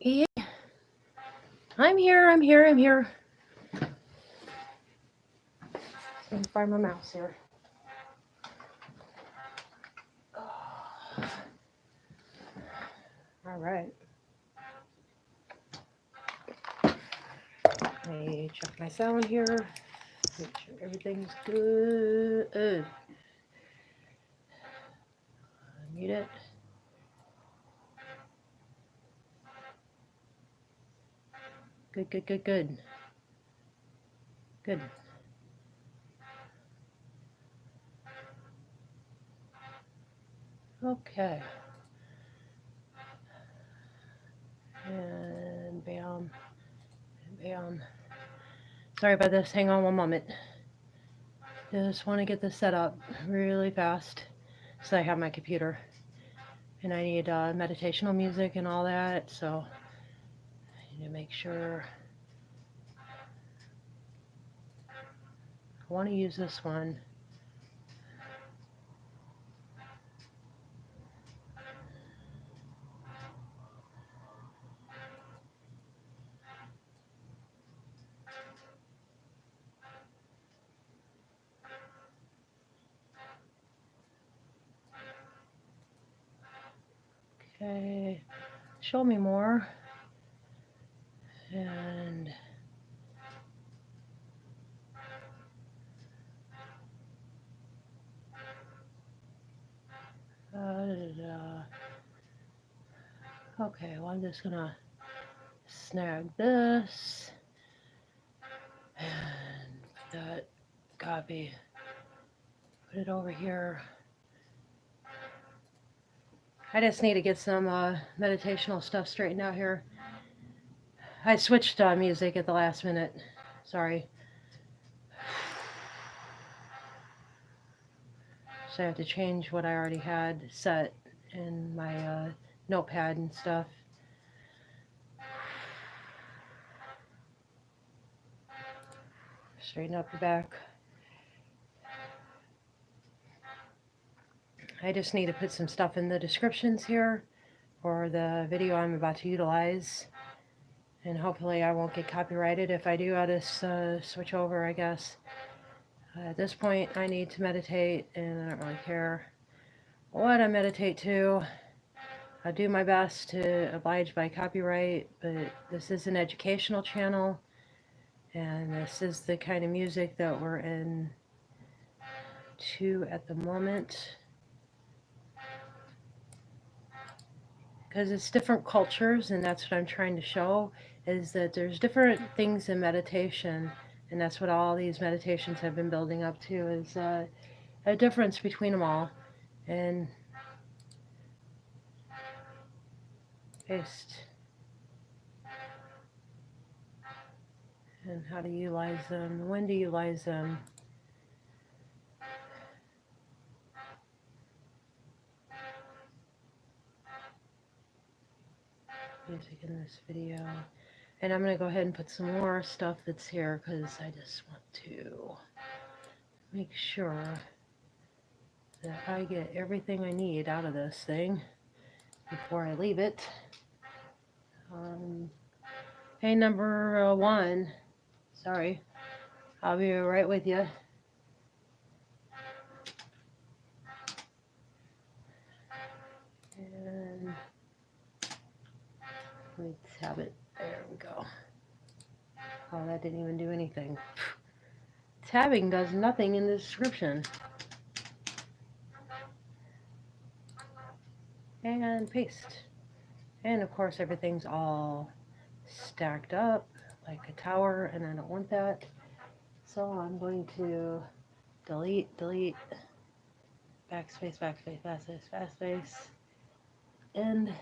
Yeah, I'm here, I'm here, I'm here. Let me find my mouse here. All right. Let me check my sound here. Make sure everything's good. Mute it. Good, good, good, good. Good. Okay. And bam, and bam. Sorry about this. Hang on one moment. Just want to get this set up really fast so I have my computer. And I need meditational music and all that, so I need to make sure. I want to use this one. Okay, show me more. And okay, well, I'm just gonna snag this and put that copy, put it over here. I just need to get some meditational stuff straightened out here. I switched music at the last minute. Sorry. So I have to change what I already had set in my notepad and stuff. Straighten up the back. I just need to put some stuff in the descriptions here for the video I'm about to utilize. And hopefully I won't get copyrighted. If I do, I'll just switch over, I guess. At this point, I need to meditate, and I don't really care what I meditate to. I'll do my best to oblige by copyright, but this is an educational channel, and this is the kind of music that we're into at the moment. Because it's different cultures, and that's what I'm trying to show, is that there's different things in meditation, and that's what all these meditations have been building up to, is a difference between them all. And paste. And how to utilize them, when to utilize them. Music in this video. And I'm going to go ahead and put some more stuff that's here because I just want to make sure that I get everything I need out of this thing before I leave it. Hey, number 1. Sorry. I'll be right with you. And let's have it. There we go. Oh, that didn't even do anything. Tabbing does nothing in the description. And paste. And of course everything's all stacked up like a tower, and I don't want that. So I'm going to delete, backspace, backspace, backspace, backspace, and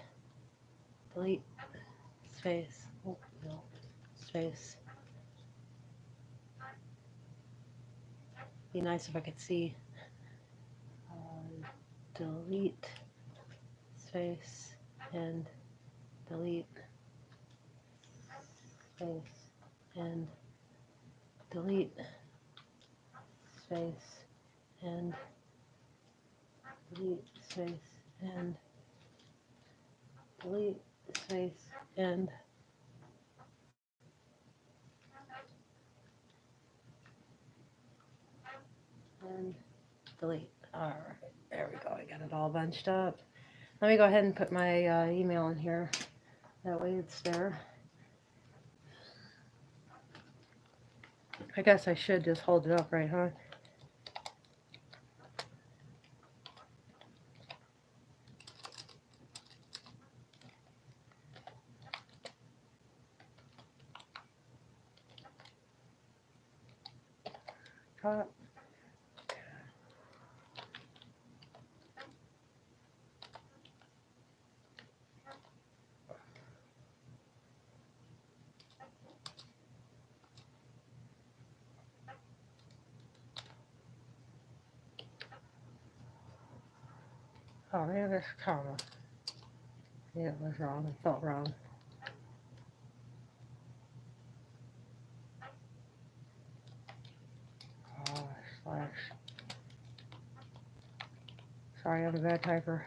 delete, space, oh no, space. Be nice if I could see. Delete, space, and delete, space, and delete, space, and delete, space, and delete, space, end. And delete. Alright, there we go. I got it all bunched up. Let me go ahead and put my email in here. That way it's there. I guess I should just hold it up, right, huh? Top. Oh, man, that's comma. Yeah, it was wrong. It felt wrong. Oh, slash. Sorry, I'm a bad typer.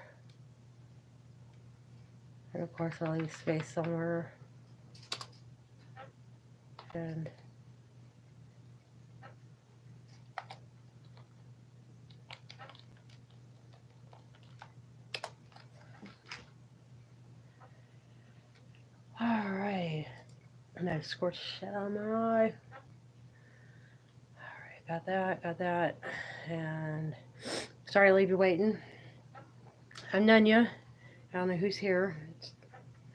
And of course, I'll leave space somewhere. And alright. Nice scorched shit on my eye. Alright, got that. And sorry to leave you waiting. I'm Nunya. I don't know who's here.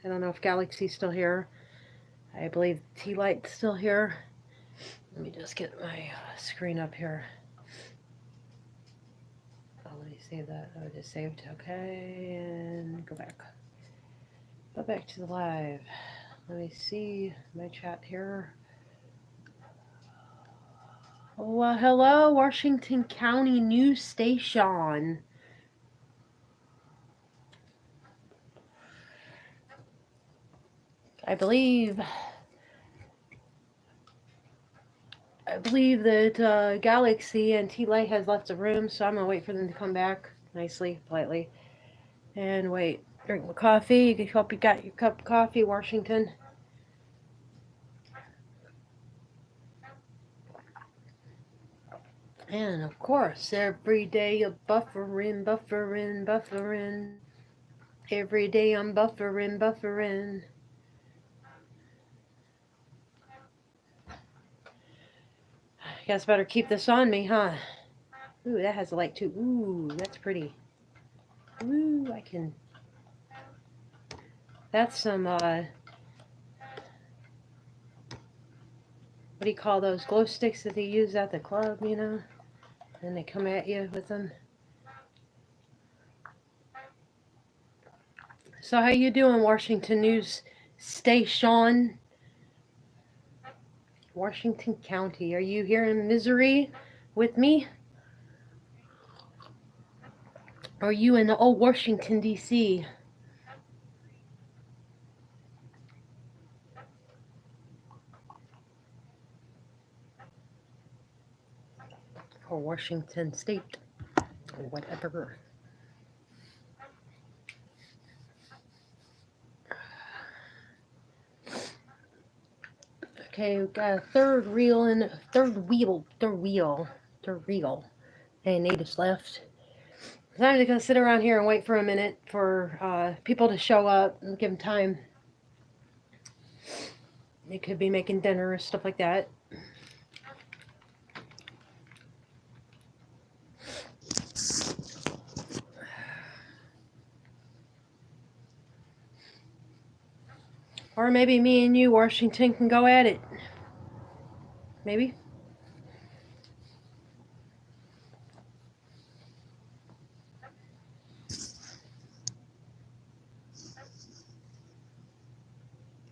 I don't know if Galaxy's still here. I believe T-Light's still here. Let me just get my screen up here. Oh, let me save that. Oh, just saved. Okay, and go back. Go back to the live. Let me see my chat here. Well, hello, Washington County News Station. I believe that Galaxy and T-Light has left the room, so I'm gonna wait for them to come back nicely, politely, and wait. Drink my coffee. You hope you got your cup of coffee, Washington. And of course, every day you're buffering. Every day I'm buffering. Guess better keep this on me, huh? Ooh, that has a light too. Ooh, that's pretty. Ooh, I can. That's some, what do you call those glow sticks that they use at the club, you know? And they come at you with them. So how you doing, Washington News Station? Washington County. Are you here in Missouri with me? Or are you in the old Washington, D.C.? Or Washington State? Or whatever. Okay, we've got a third wheel. Hey, natives left. I'm just gonna sit around here and wait for a minute for people to show up and give them time. They could be making dinner or stuff like that. Or maybe me and you, Washington, can go at it. Maybe.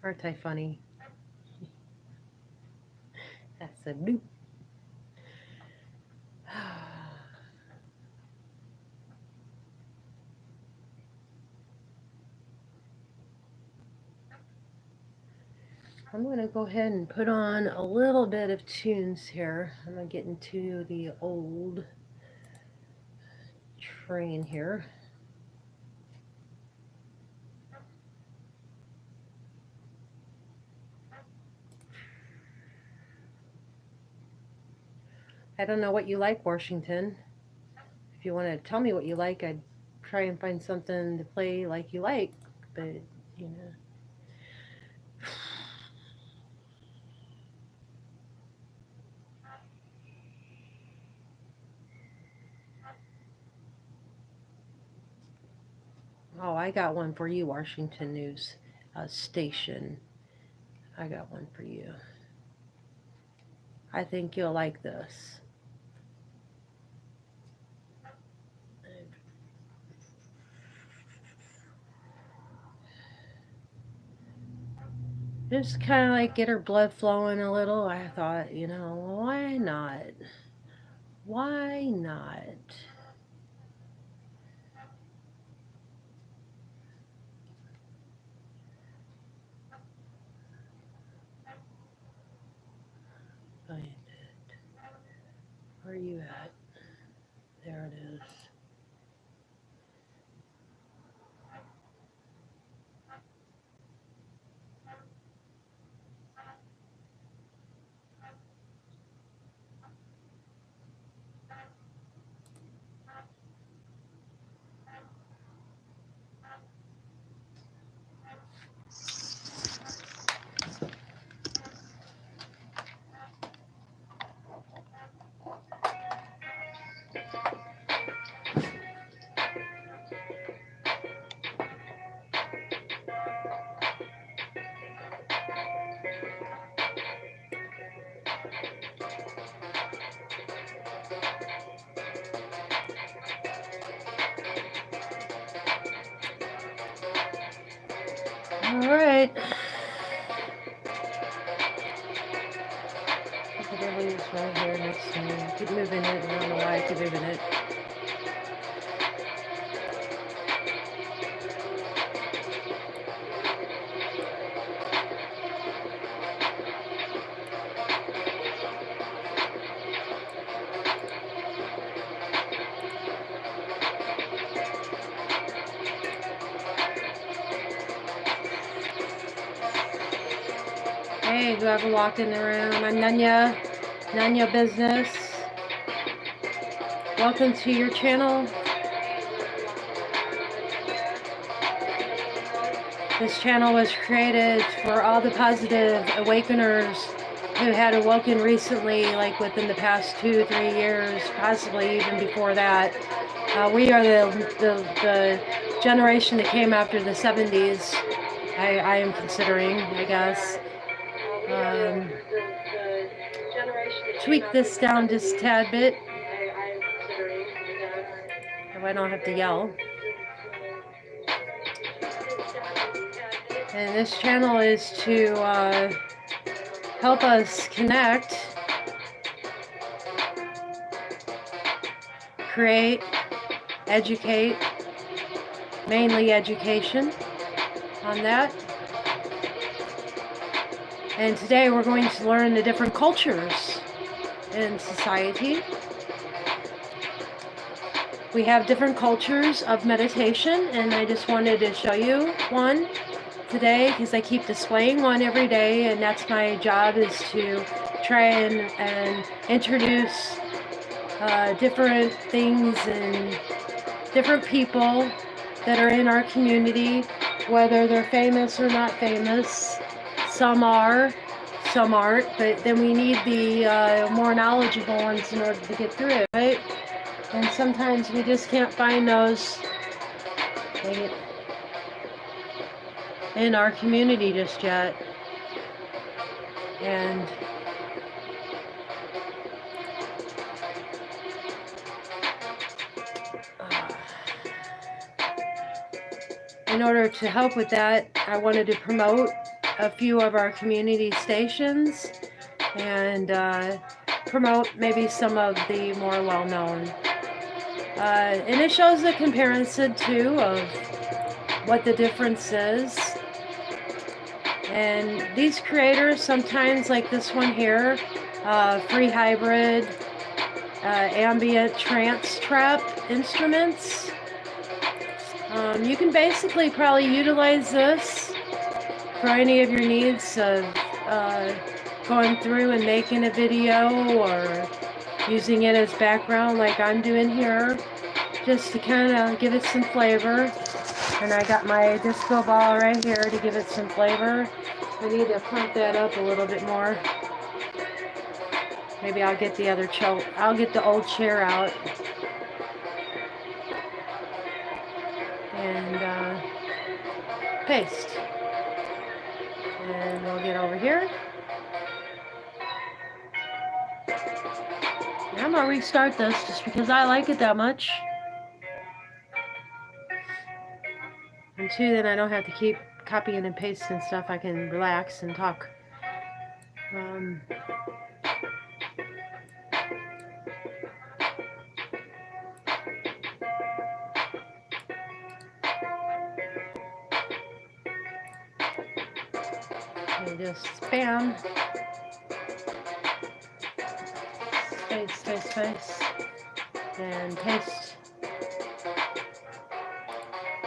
Aren't I funny? That's a bloop. I'm going to go ahead and put on a little bit of tunes here. I'm going to get into the old train here. I don't know what you like, Washington. If you want to tell me what you like, I'd try and find something to play like you like, but, you know. Oh, I got one for you, Washington News Station. I got one for you. I think you'll like this. Just kind of like get her blood flowing a little. I thought, you know, why not? Why not? Find it. Where are you at? There it is. All right. Everybody's right here next to me. Keep moving it. I don't know why I keep moving it. Hey, whoever walked in the room, I'm Nanya Business. Welcome to your channel. This channel was created for all the positive awakeners who had awoken recently, like within the past 2-3 years, possibly even before that. We are the generation that came after the 70s. I am considering, I guess. Tweak this down just a tad bit. So I don't have to yell. And this channel is to help us connect, create, educate, mainly education on that. And today we're going to learn the different cultures in society. We have different cultures of meditation, and I just wanted to show you one today because I keep displaying one every day, and that's my job, is to try and introduce different things and different people that are in our community, whether they're famous or not famous. Some are, some aren't, but then we need the more knowledgeable ones in order to get through it, right? And sometimes we just can't find those in our community just yet. And in order to help with that, I wanted to promote a few of our community stations and promote maybe some of the more well-known. And it shows a comparison too of what the difference is. And these creators, sometimes like this one here, free hybrid, ambient trance trap instruments. You can basically probably utilize this for any of your needs of going through and making a video, or using it as background like I'm doing here, just to kind of give it some flavor. And I got my disco ball right here to give it some flavor. I need to pump that up a little bit more. Maybe I'll get the other I'll get the old chair out. And paste. And we'll get over here. And I'm gonna restart this just because I like it that much. And two, then I don't have to keep copying and pasting stuff. I can relax and talk. And just spam. Space. And paste.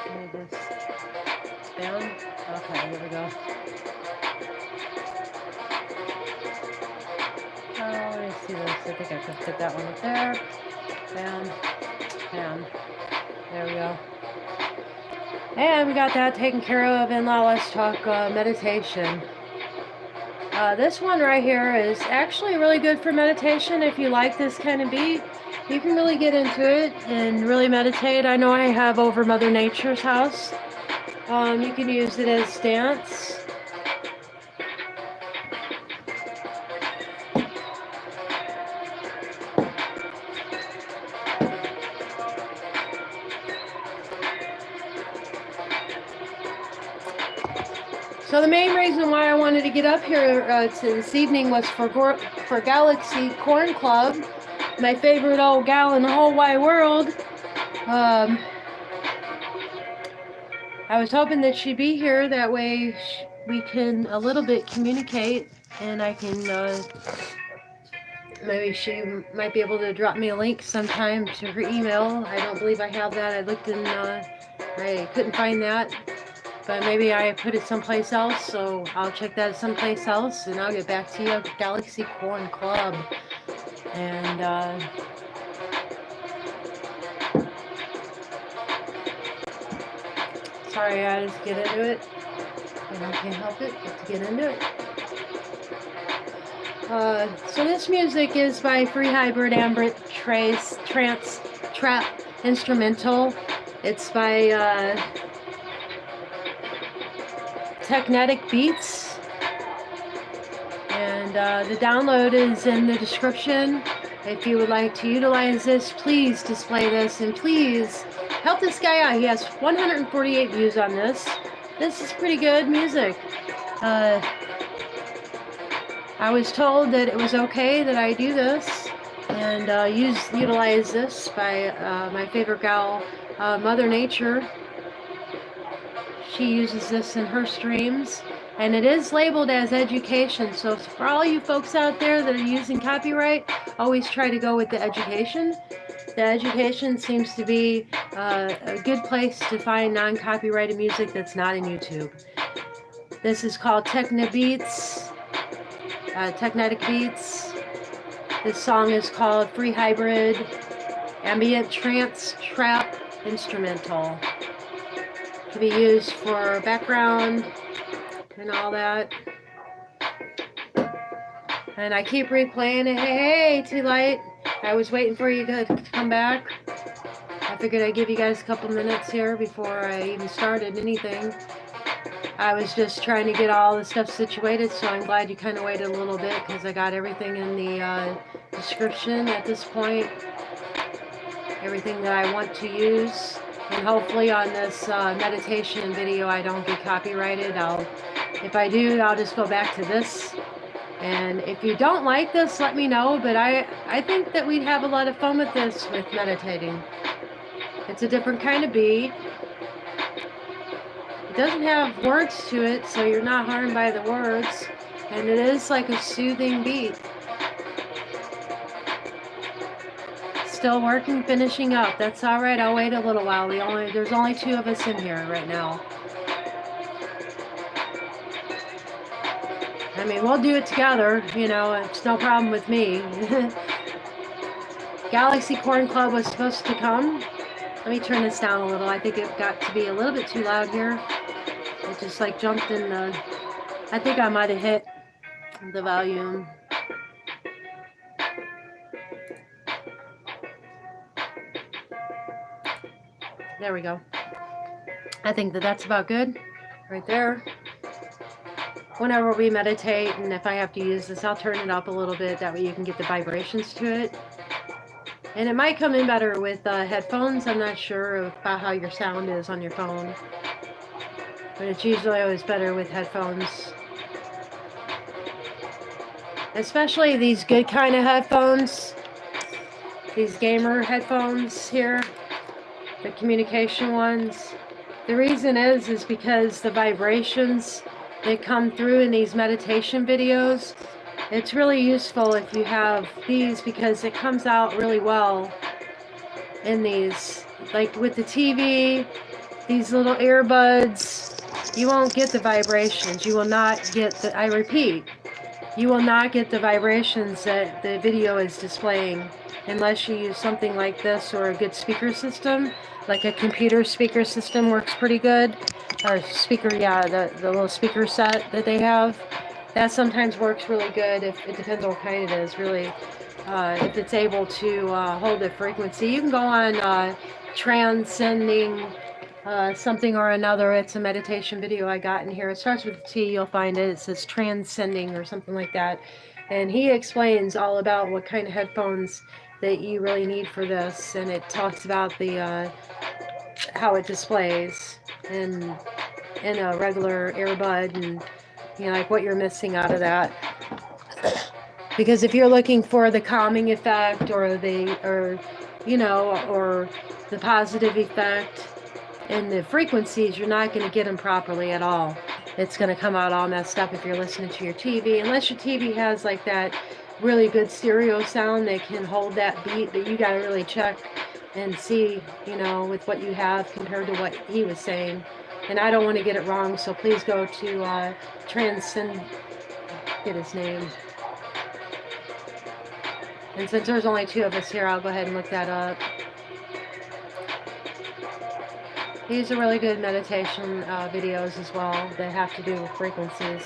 And just spam. Okay, here we go. Let me see this. I think I can put that one up there. Bam. There we go. And we got that taken care of. And now let's talk meditation. This one right here is actually really good for meditation. If you like this kind of beat, you can really get into it and really meditate. I know I have Over Mother Nature's House. You can use it as dance. So the main reason why I wanted to get up here to this evening was for Galaxy Corn Club, my favorite old gal in the whole wide world. I was hoping that she'd be here, that way we can a little bit communicate, and I can, maybe she might be able to drop me a link sometime to her email. I don't believe I have that. I looked in, I couldn't find that. But maybe I put it someplace else, so I'll check that someplace else, and I'll get back to you. Galaxy Corn Club. And, sorry, I just get into it. And I can't help it but to get into it. So this music is by Free Hybrid Ambient Trance Trap Instrumental. It's by, Teknetek Beats, and the download is in the description. If you would like to utilize this, please display this, and please help this guy out. He has 148 views on this. This is pretty good music. I was told that it was okay that I do this and utilize this by my favorite gal, Mother Nature. She uses this in her streams, and it is labeled as education. So for all you folks out there that are using copyright, always try to go with the education. The education seems to be a good place to find non-copyrighted music that's not in YouTube. This is called Teknetek Beats. This song is called Free Hybrid Ambient Trance Trap Instrumental. To be used for background and all that. And I keep replaying it. Hey, Too Light. I was waiting for you to come back. I figured I'd give you guys a couple minutes here before I even started anything. I was just trying to get all the stuff situated, so I'm glad you kind of waited a little bit, because I got everything in the description at this point. Everything that I want to use. And hopefully on this meditation video I don't get copyrighted. If I do, I'll just go back to this. And if you don't like this, let me know. But I think that we'd have a lot of fun with this, with meditating. It's a different kind of beat. It doesn't have words to it, so you're not harmed by the words. And it is like a soothing beat. Still working, finishing up. That's all right. I'll wait a little while. There's only 2 of us in here right now. I mean, we'll do it together. You know, it's no problem with me. Galaxy Corn Club was supposed to come. Let me turn this down a little. I think it got to be a little bit too loud here. It just like jumped in the... I think I might have hit the volume. There we go. I think that that's about good right there. Whenever we meditate, and if I have to use this, I'll turn it up a little bit. That way you can get the vibrations to it. And it might come in better with headphones. I'm not sure about how your sound is on your phone. But it's usually always better with headphones. Especially these good kind of headphones. These gamer headphones here. The communication ones. The reason is because the vibrations that come through in these meditation videos, it's really useful if you have these because it comes out really well in these. Like with the TV, these little earbuds, you won't get the vibrations. You will not get the, I repeat, you will not get the vibrations that the video is displaying unless you use something like this or a good speaker system. Like a computer speaker system works pretty good. Or speaker, yeah, the little speaker set that they have. That sometimes works really good. If it depends on what kind it is, really. If it's able to hold the frequency. You can go on Transcending something or another. It's a meditation video I got in here. It starts with a T. You'll find it. It says Transcending or something like that. And he explains all about what kind of headphones that you really need for this. And it talks about the how it displays in a regular earbud, and you know, like what you're missing out of that. Because if you're looking for the calming effect or the positive effect and the frequencies, you're not going to get them properly at all. It's going to come out all messed up if you're listening to your TV, unless your TV has like that really good stereo sound that can hold that beat. But you got to really check and see, you know, with what you have compared to what he was saying. And I don't want to get it wrong, so please go to Transcend, get his name. And since there's only 2 of us here, I'll go ahead and look that up. These are really good meditation videos as well that have to do with frequencies.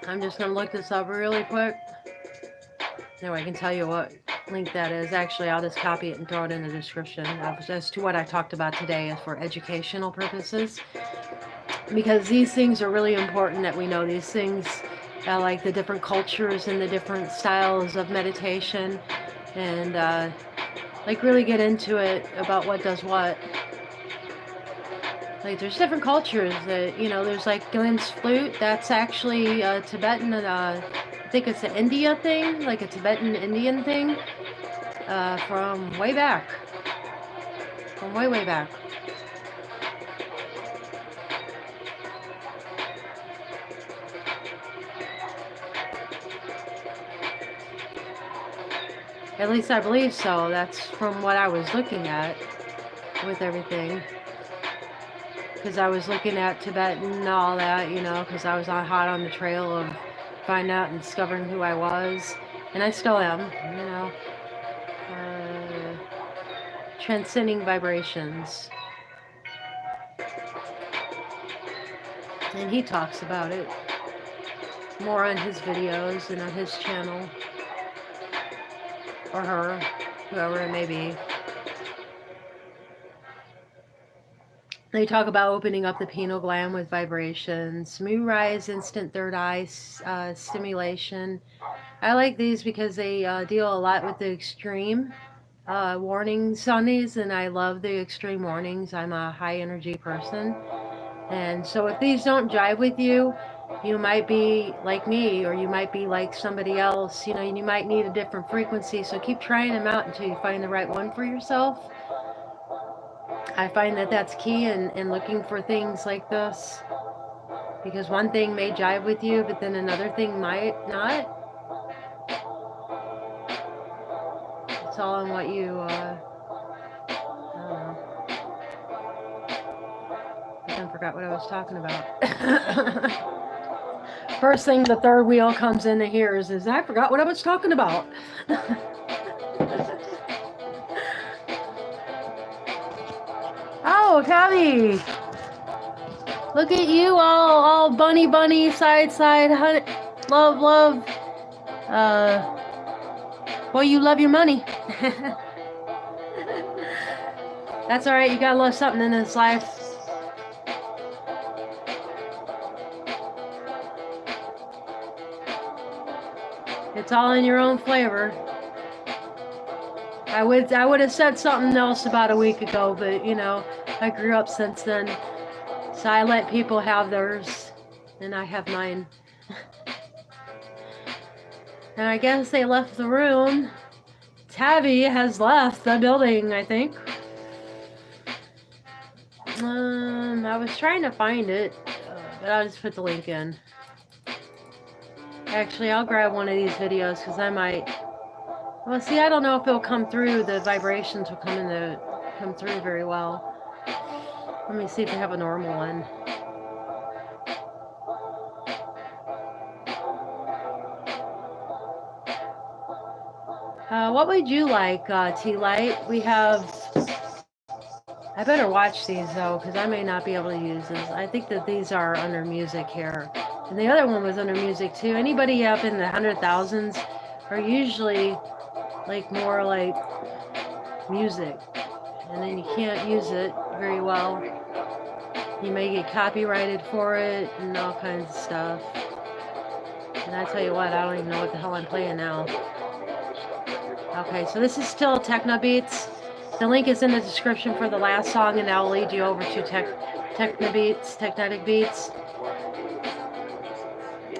I'm just going to look this up really quick. Now I can tell you what link that is. Actually, I'll just copy it and throw it in the description. As to what I talked about today is for educational purposes. Because these things are really important that we know these things. Like the different cultures and the different styles of meditation. And like really get into it about what does what. Like there's different cultures that, you know, there's like Glenn's flute. That's actually Tibetan, I think it's an India thing, like a Tibetan Indian thing from way back. From way, way back. At least I believe so. That's from what I was looking at with everything. Because I was looking at Tibetan and all that, you know, because I was hot on the trail of finding out and discovering who I was. And I still am, you know. Transcending vibrations. And he talks about it more on his videos and on his channel. Or her, whoever it may be. They talk about opening up the pineal gland with vibrations, moon rise, instant third eye stimulation. I like these because they deal a lot with the extreme warnings on these, and I love the extreme warnings. I'm a high energy person, and so if these don't jive with you, you might be like me, or you might be like somebody else. You know, you might need a different frequency, so keep trying them out until you find the right one for yourself. I find that that's key in looking for things like this, because one thing may jive with you, but then another thing might not. It's all in what you, I don't know. I then forgot what I was talking about. First thing the third wheel comes in and hears is, I forgot what I was talking about. Oh, Tabby! Look at you, all bunny, side, honey, love. Boy, you love your money. That's alright, you gotta love something in this life. It's all in your own flavor. I would have said something else about a week ago, but you know, I grew up since then. So I let people have theirs, and I have mine. And I guess they left the room. Tabby has left the building, I think. I was trying to find it, but I'll just put the link in. Actually, I'll grab one of these videos because I might. Well, see, I don't know if it'll come through. The vibrations will come through very well. Let me see if they have a normal one. What would you like, T-Light? We have... I better watch these, though, because I may not be able to use this. I think that these are under music here. And the other one was under music, too. Anybody up in the 100,000s are usually, like, more like music. And then you can't use it very well. You may get copyrighted for it and all kinds of stuff. And I tell you what, I don't even know what the hell I'm playing now. Okay, so this is still Teknebeats. The link is in the description for the last song, and that'll lead you over to Teknetek Beats.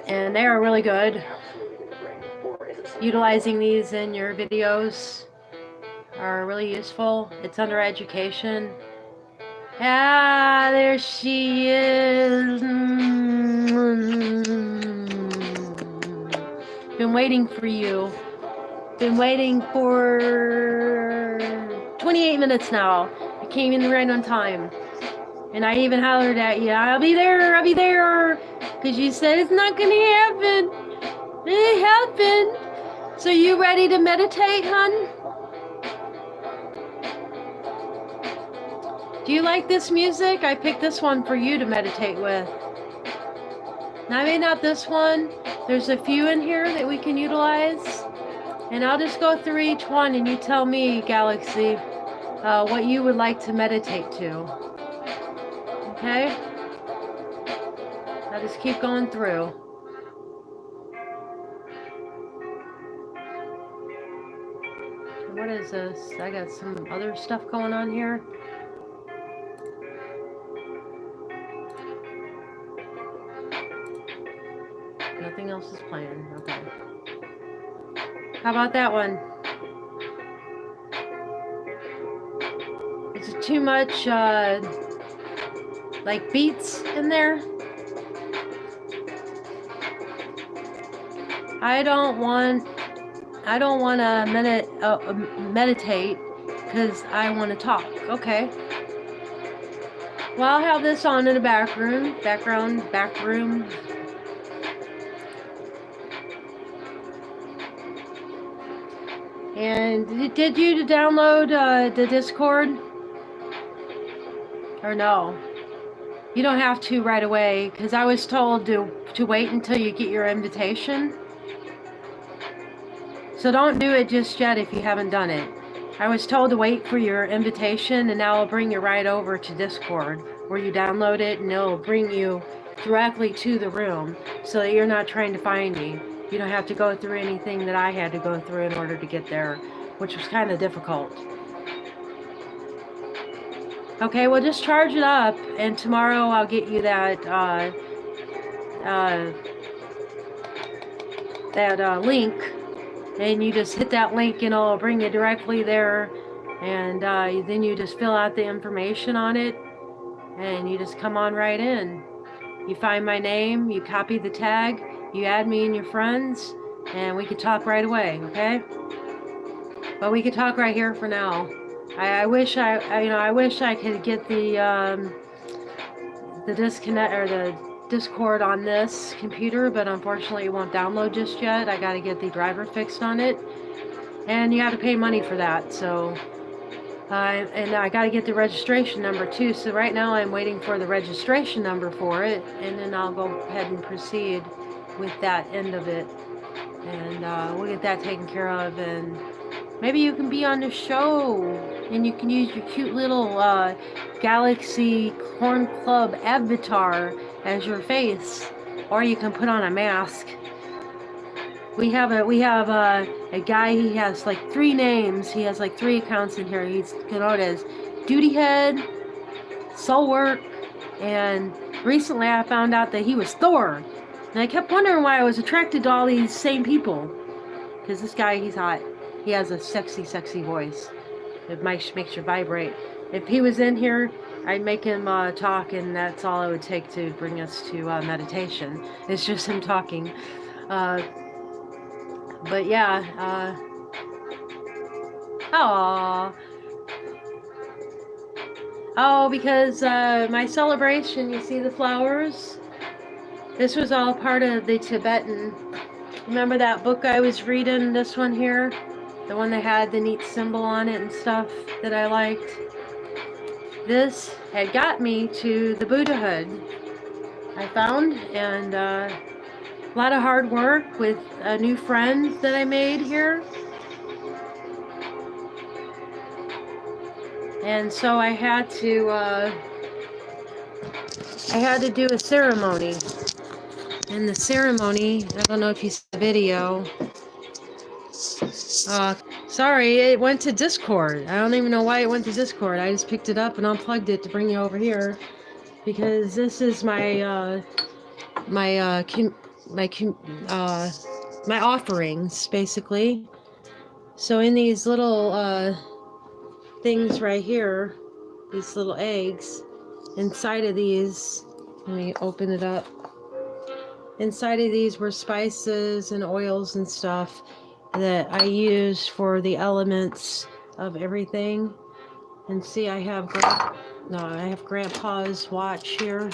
And they are really good. Utilizing these in your videos are really useful. It's under education. Ah, there she is. Been waiting for you. Been waiting for 28 minutes now. I came in right on time. And I even hollered at you, I'll be there. Because you said it's not going to happen. It happened. So you ready to meditate, hon? Do you like this music? I picked this one for you to meditate with. Now, maybe not this one. There's a few in here that we can utilize. And I'll just go through each one and you tell me, Galaxy, what you would like to meditate to. Okay? I'll just keep going through. What is this? I got some other stuff going on here. Nothing else is playing. Okay. How about that one? Is it too much, like beats in there? I don't want to meditate because I want to talk. Okay. Well, I'll have this on in the back room. And did you download the Discord? Or no? You don't have to right away, because I was told to wait until you get your invitation. So don't do it just yet if you haven't done it. I was told to wait for your invitation, and now I'll bring you right over to Discord, where you download it, and it'll bring you directly to the room, so that you're not trying to find me. You don't have to go through anything that I had to go through in order to get there, which was kind of difficult. Okay, well, just charge it up, and tomorrow I'll get you that link, and you just hit that link and it'll bring you directly there, and then you just fill out the information on it, and you just come on right in. You find my name, you copy the tag, you add me and your friends, and we can talk right away, okay? But we could talk right here for now. I wish I wish I could get the disconnect or the Discord on this computer, but unfortunately it won't download just yet. I got to get the driver fixed on it, and you have to pay money for that. So, and I got to get the registration number too. So right now I'm waiting for the registration number for it, and then I'll go ahead and proceed with that end of it, and we'll get that taken care of, and maybe you can be on the show, and you can use your cute little Galaxy Corn Club avatar as your face, or you can put on a mask. We have a guy. He has like 3 names. He has like 3 accounts in here. He's known as Duty Head, Soulwork, and recently I found out that he was Thor. And I kept wondering why I was attracted to all these same people. Because this guy, he's hot. He has a sexy, sexy voice. It makes you vibrate. If he was in here, I'd make him talk, and that's all it would take to bring us to meditation. It's just him talking. But yeah. Oh, because my celebration, you see the flowers? This was all part of the Tibetan. Remember that book I was reading, this one here? The one that had the neat symbol on it and stuff that I liked? This had got me to the Buddhahood, I found, and a lot of hard work with a new friend that I made here. And so I had to do a ceremony. And the ceremony, I don't know if you saw the video. Sorry, it went to Discord. I don't even know why it went to Discord. I just picked it up and unplugged it to bring you over here, because this is my offerings, basically. So in these little things right here, these little eggs, inside of these, let me open it up. Inside of these were spices and oils and stuff that I use for the elements of everything. And see, I have Grandpa's watch here.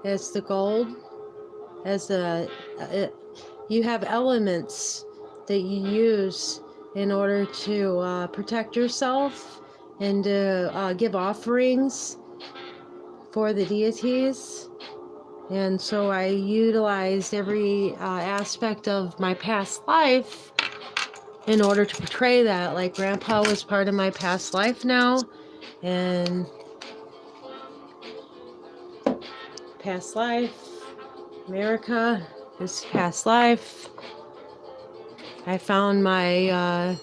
It's the gold. You have elements that you use in order to protect yourself and to give offerings for the deities. And so I utilized every aspect of my past life in order to portray that. Like Grandpa was part of my past life now, and past life, America is past life. I found my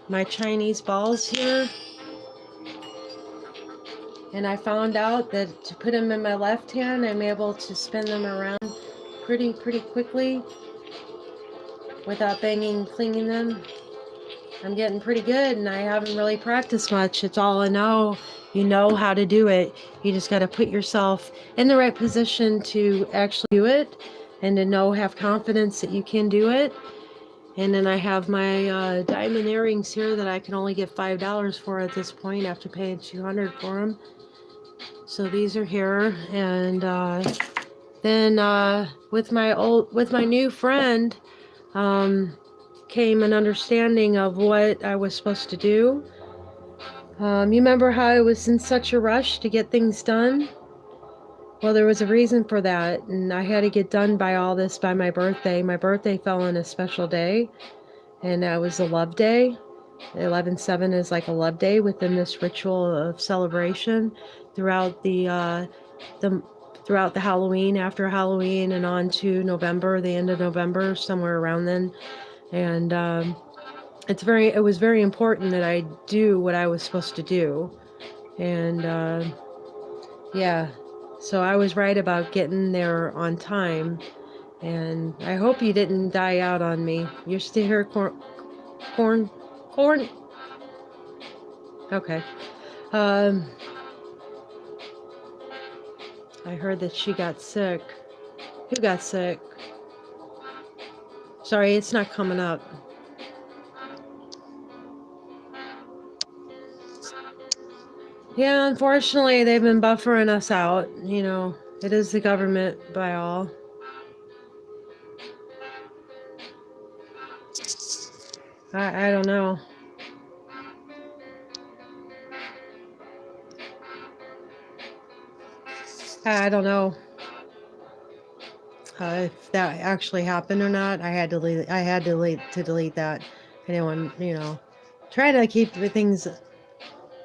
my Chinese balls here, and I found out that to put them in my left hand, I'm able to spin them around pretty quickly without clinging them. I'm getting pretty good, and I haven't really practiced much. It's all I know. You know how to do it. You just got to put yourself in the right position to actually do it, and to have confidence that you can do it. And then I have my diamond earrings here that I can only get $5 for at this point after paying $200 for them. So these are here, and then with my new friend came an understanding of what I was supposed to do. You remember how I was in such a rush to get things done? Well, there was a reason for that, and I had to get done by all this by my birthday. My birthday fell on a special day, and that was a love day. 11/7 is like a love day within this ritual of celebration throughout the Halloween, after Halloween, and on to November, the end of November, somewhere around then. And it was very important that I do what I was supposed to do. And yeah, so I was right about getting there on time. And I hope you didn't die out on me. You're still here, corn. Okay. I heard that she got sick. Who got sick? Sorry, it's not coming up. Yeah, unfortunately, they've been buffering us out. You know, it is the government by all. I don't know. I don't know if that actually happened or not. I had to delete. I had to delete that. If anyone, you know, try to keep the things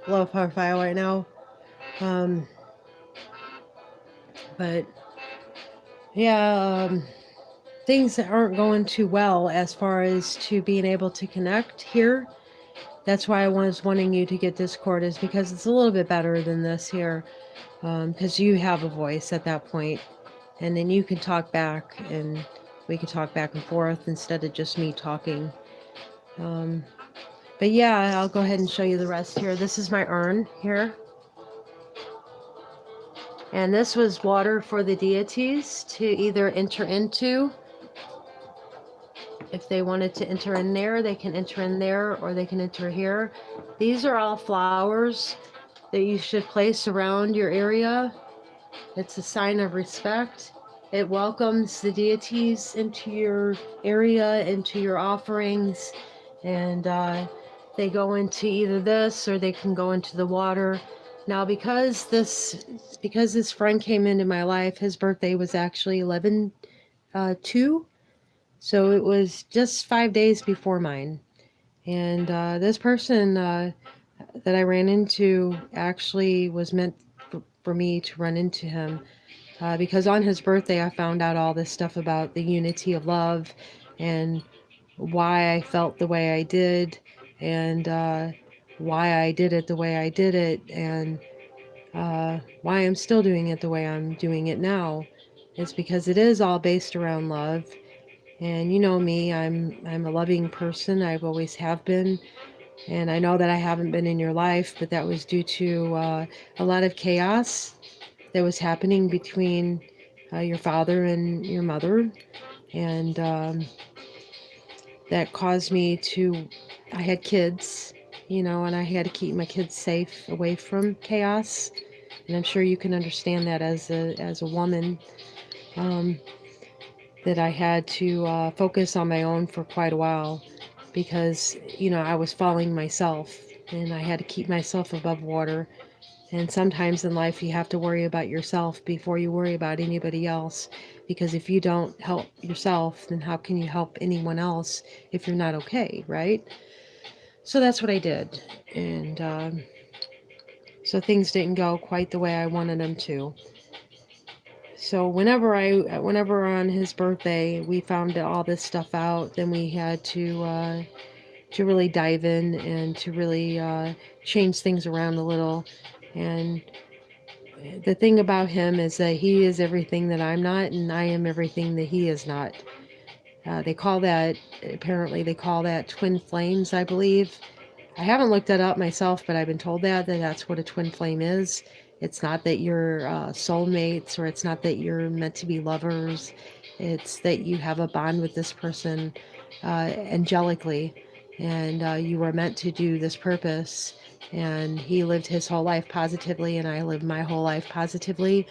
low profile right now. Um, but yeah, things that aren't going too well as far as to being able to connect here. That's why I was wanting you to get Discord, is because it's a little bit better than this here, because you have a voice at that point, and then you can talk back, and we can talk back and forth instead of just me talking. But yeah, I'll go ahead and show you the rest here. This is my urn here. And this was water for the deities to either enter into. If they wanted to enter in there, they can enter in there, or they can enter here. These are all flowers that you should place around your area. It's a sign of respect. It welcomes the deities into your area, into your offerings, and they go into either this or they can go into the water. Now, because this friend came into my life, his birthday was actually 11/2, so it was just 5 days before mine. And this person that I ran into actually was meant for me to run into him. Because on his birthday, I found out all this stuff about the unity of love and why I felt the way I did, and why I did it the way I did it, and why I'm still doing it the way I'm doing it now. It's because it is all based around love. And you know me, I'm a loving person. I've always have been. And I know that I haven't been in your life, but that was due to a lot of chaos that was happening between your father and your mother, and that caused me to. I had kids, you know, and I had to keep my kids safe away from chaos, and I'm sure you can understand that as a woman. That I had to focus on my own for quite a while, because you know I was falling myself, and I had to keep myself above water. And sometimes in life, you have to worry about yourself before you worry about anybody else. Because if you don't help yourself, then how can you help anyone else if you're not okay, right? So that's what I did. And so things didn't go quite the way I wanted them to. So whenever on his birthday, we found all this stuff out, then we had to really dive in and to really change things around a little. And the thing about him is that he is everything that I'm not, and I am everything that he is not. Apparently they call that twin flames, I believe. I haven't looked that up myself, but I've been told that that's what a twin flame is. It's not that you're soulmates, or it's not that you're meant to be lovers. It's that you have a bond with this person angelically, and you were meant to do this purpose. And he lived his whole life positively, and I lived my whole life positively.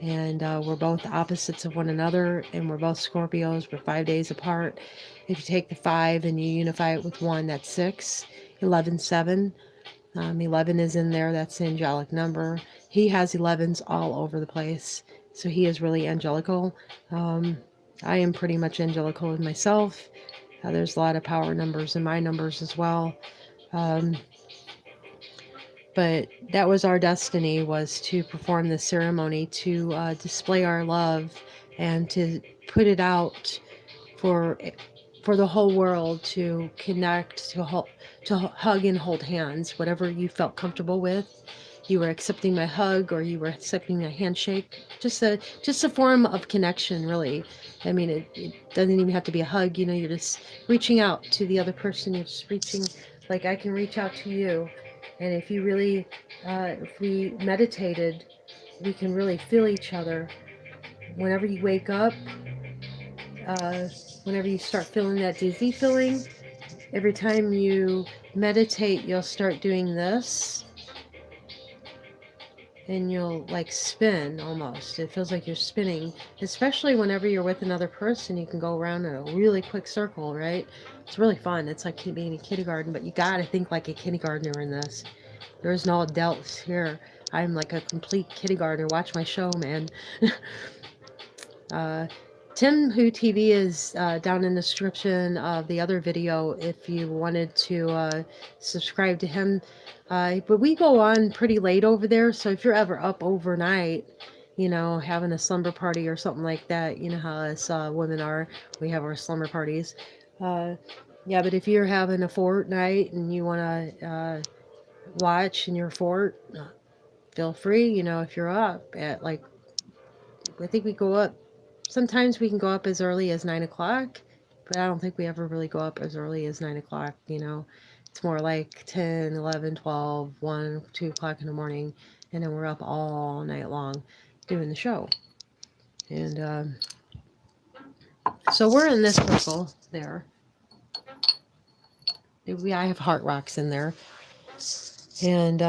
And we're both opposites of one another, and we're both Scorpios. We're 5 days apart. If you take the 5 and you unify it with 1, that's 6. 11/7. 11 is in there. That's the angelic number. He has 11s all over the place, so he is really angelical. I am pretty much angelical with myself. There's a lot of power numbers in my numbers as well. But that was our destiny, was to perform this ceremony, to display our love and to put it out for the whole world to connect, to hug and hold hands, whatever you felt comfortable with. You were accepting my hug, or you were accepting a handshake, just a form of connection, really. I mean, it doesn't even have to be a hug, you know, you're just reaching out to the other person. You're just reaching, like I can reach out to you. And if you really, if we meditated we can really feel each other. Whenever you wake up, whenever you start feeling that dizzy feeling, every time you meditate, you'll start doing this. And you'll like spin almost. It feels like you're spinning, especially whenever you're with another person. You can go around in a really quick circle, right? It's really fun. It's like being in kindergarten, but you gotta think like a kindergartner in this. There's no adults here. I'm like a complete kindergartner. Watch my show, man. Tim Who TV is down in the description of the other video if you wanted to subscribe to him. But we go on pretty late over there, so if you're ever up overnight, you know, having a slumber party or something like that, you know how us women are, we have our slumber parties. Yeah, but if you're having a fort night and you want to watch in your fort, feel free, you know, if you're up at like, I think we go up. Sometimes we can go up as early as 9 o'clock, but I don't think we ever really go up as early as 9 o'clock, you know. It's more like 10, 11, 12, 1, 2 o'clock in the morning, and then we're up all night long doing the show. And so we're in this circle there. I have heart rocks in there. And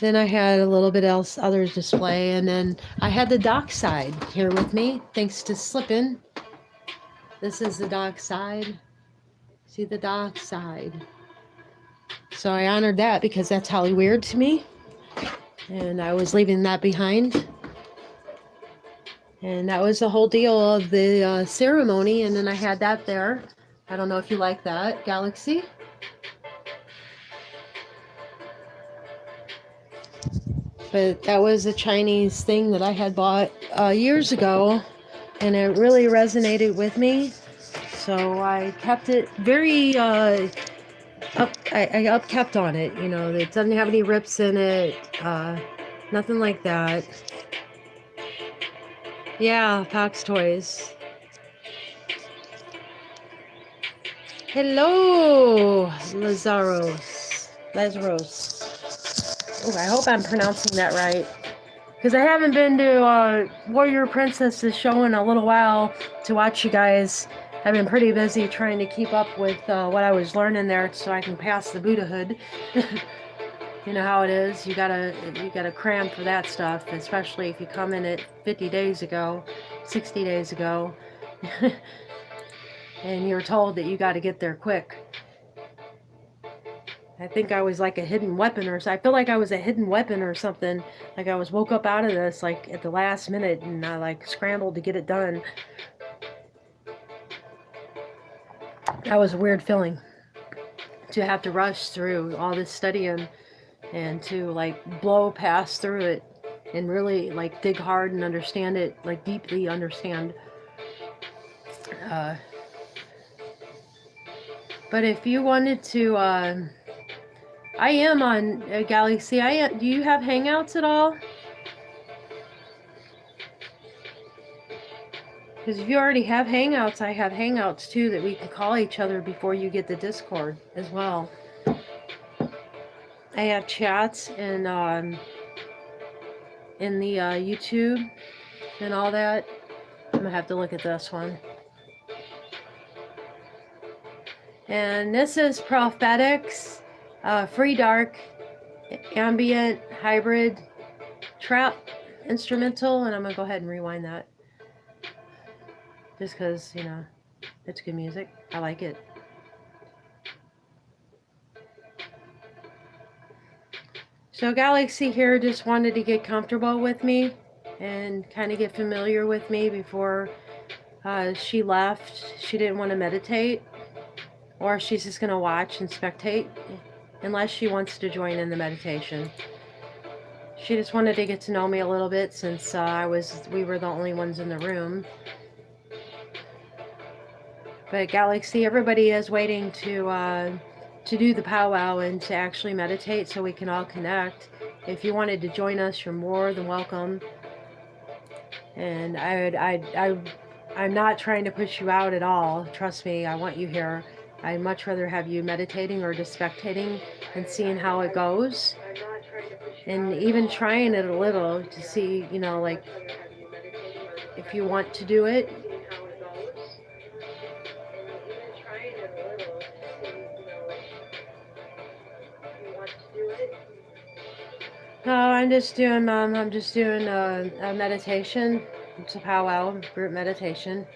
then I had a little bit else, other display, and then I had the dock side here with me, thanks to Slippin'. This is the dock side. See the dock side. So I honored that because that's Hollyweird to me. And I was leaving that behind. And that was the whole deal of the ceremony. And then I had that there. I don't know if you like that, Galaxy. But that was a Chinese thing that I had bought years ago. And it really resonated with me. So I kept it very I upkept on it, you know. It doesn't have any rips in it, nothing like that. Yeah, Fox Toys. Hello, Lazarus. Oh, I hope I'm pronouncing that right. Because I haven't been to Warrior Princess's show in a little while to watch you guys. I've been pretty busy trying to keep up with what I was learning there so I can pass the Buddhahood. You know how it is. You gotta cram for that stuff, especially if you come in it 50 days ago, 60 days ago, and you're told that you got to get there quick. I think I was like a hidden weapon or something. I feel like I was a hidden weapon or something. Like I was woke up out of this like at the last minute and I like scrambled to get it done. That was a weird feeling to have to rush through all this studying and to like blow past through it and really like dig hard and understand it, like deeply understand. But if you wanted to, I am on Galaxy. Do you have Hangouts at all? Because if you already have Hangouts, I have Hangouts too that we can call each other before you get the Discord as well. I have chats in the YouTube and all that. I'm gonna have to look at this one. And this is Prophetics, Free Dark, Ambient, Hybrid, Trap, Instrumental, and I'm gonna go ahead and rewind that. Just because, you know, it's good music. I like it. So Galaxy here just wanted to get comfortable with me and kind of get familiar with me before she left. She didn't want to meditate, or she's just going to watch and spectate unless she wants to join in the meditation. She just wanted to get to know me a little bit since we were the only ones in the room. But Galaxy, everybody is waiting to do the powwow and to actually meditate so we can all connect. If you wanted to join us, you're more than welcome. And I'm not trying to push you out at all. Trust me, I want you here. I'd much rather have you meditating or just spectating and seeing how it goes. I'm not trying to push and even trying it a little to see, you know, like if you want to do it. No, I'm just doing a meditation. It's a powwow, group meditation.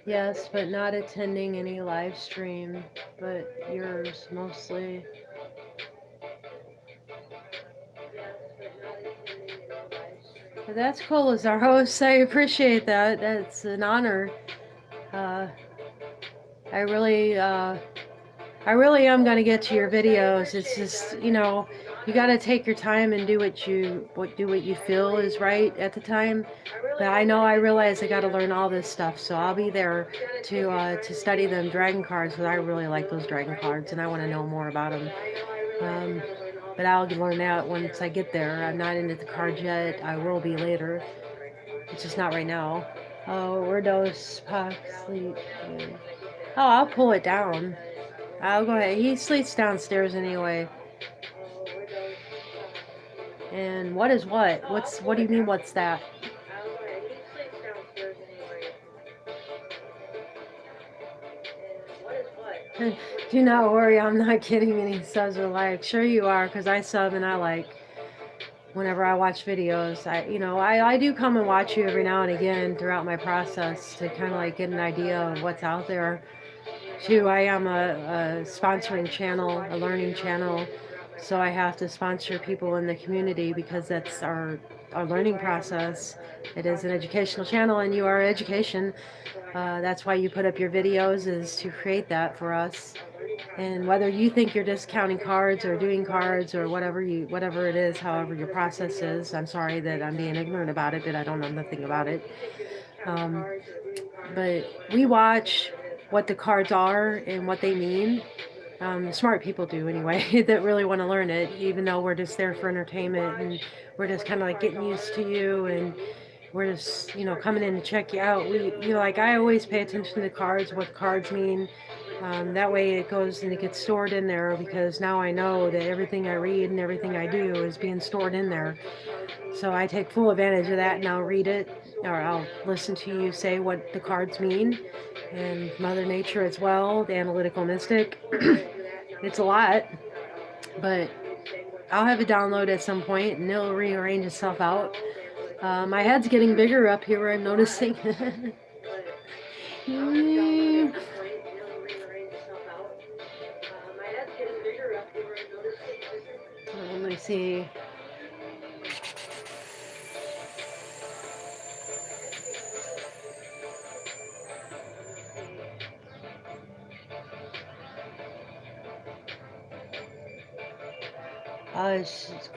Yes, but not attending any live stream, but yours mostly. But that's cool as our host. I appreciate that. That's an honor. I really am going to get to your videos. It's just, you know, you got to take your time and do what you feel is right at the time. But I realize I got to learn all this stuff, so I'll be there to study them dragon cards, because I really like those dragon cards and I want to know more about them. But I'll learn that once I get there. I'm not into the cards yet. I will be later. It's just not right now. Oh, where does Puck sleep? Oh, I'll pull it down. I'll go ahead. He sleeps downstairs anyway. And what is what? What do you mean, what's that? Do not worry, I'm not getting any subs or likes. Sure you are, because I sub and I like whenever I watch videos. I do come and watch you every now and again throughout my process to kind of like get an idea of what's out there. Too, I am a sponsoring channel, a learning channel, so I have to sponsor people in the community because that's our learning process. It is an educational channel, and you are education. That's why you put up your videos, is to create that for us. And whether you think you're discounting cards or doing cards or whatever it is, however your process is, I'm sorry that I'm being ignorant about it, but I don't know nothing about it. But we watch what the cards are and what they mean. Smart people do anyway, that really want to learn it, even though we're just there for entertainment and we're just kind of like getting used to you, and we're just, coming in to check you out. Like I always pay attention to the cards, what cards mean. That way it goes and it gets stored in there, because now I know that everything I read and everything I do is being stored in there. So I take full advantage of that, and I'll read it, or I'll listen to you say what the cards mean. And Mother Nature as well, the analytical mystic. It's a lot, but I'll have it download at some point and it'll rearrange itself out. My head's getting bigger up here, I'm noticing. Let me see.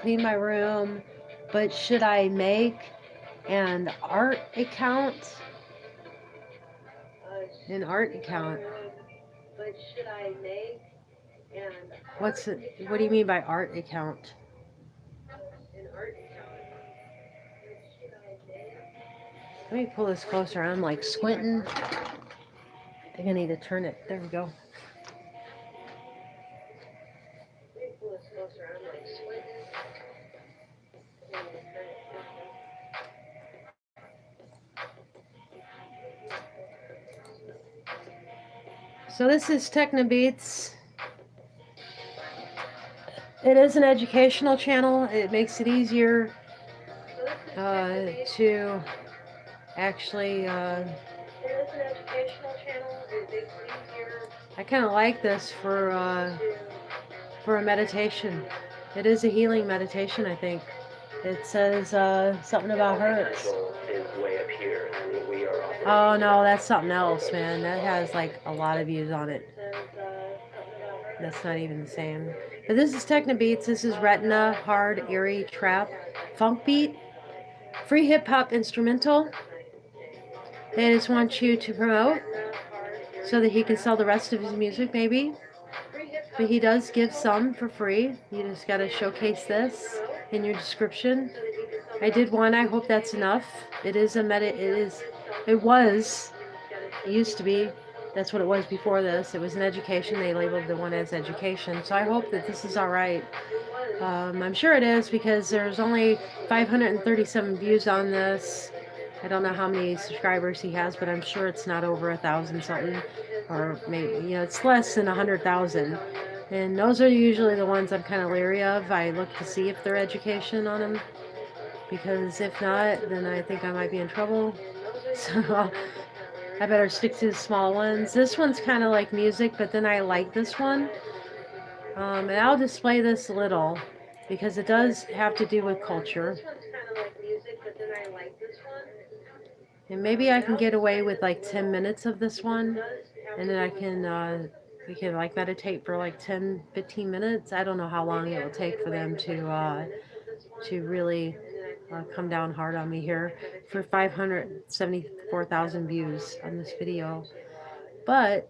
Clean my room, but should I make an art account? An art account. But should I make an what do you mean by art account? An art account. Let me pull this closer. I'm like squinting. I think I need to turn it. There we go. So this is Teknetek. It is an educational channel. It makes it easier to actually. It is an educational channel. It makes it easier. I kind of like this for a meditation. It is a healing meditation, I think. It says something about hurts. Oh no, that's something else, man. That has like a lot of views on it. That's not even the same. But this is Teknetek. This is Retina, hard, eerie, trap, funk beat, free hip hop instrumental. They just want you to promote so that he can sell the rest of his music, maybe. But he does give some for free. You just gotta showcase this in your description. I did one. I hope that's enough. It is a it used to be That's what it was before this. It was an education. They labeled the one as education. So I hope that this is all right. I'm sure it is because there's only 537 views on this. I don't know how many subscribers he has, but I'm sure it's not over 1,000 something, or maybe, you know, it's less than 100,000. And those are usually the ones I'm kind of leery of. I look to see if they're education on them, because if not, then I think I might be in trouble. So I better stick to the small ones. This one's kind of like music, but then I like this one. And I'll display this a little because it does have to do with culture. And maybe I can get away with like 10 minutes of this one, and then we can like meditate for like 10, 15 minutes. I don't know how long it will take for them to really come down hard on me here for 574,000 views on this video. But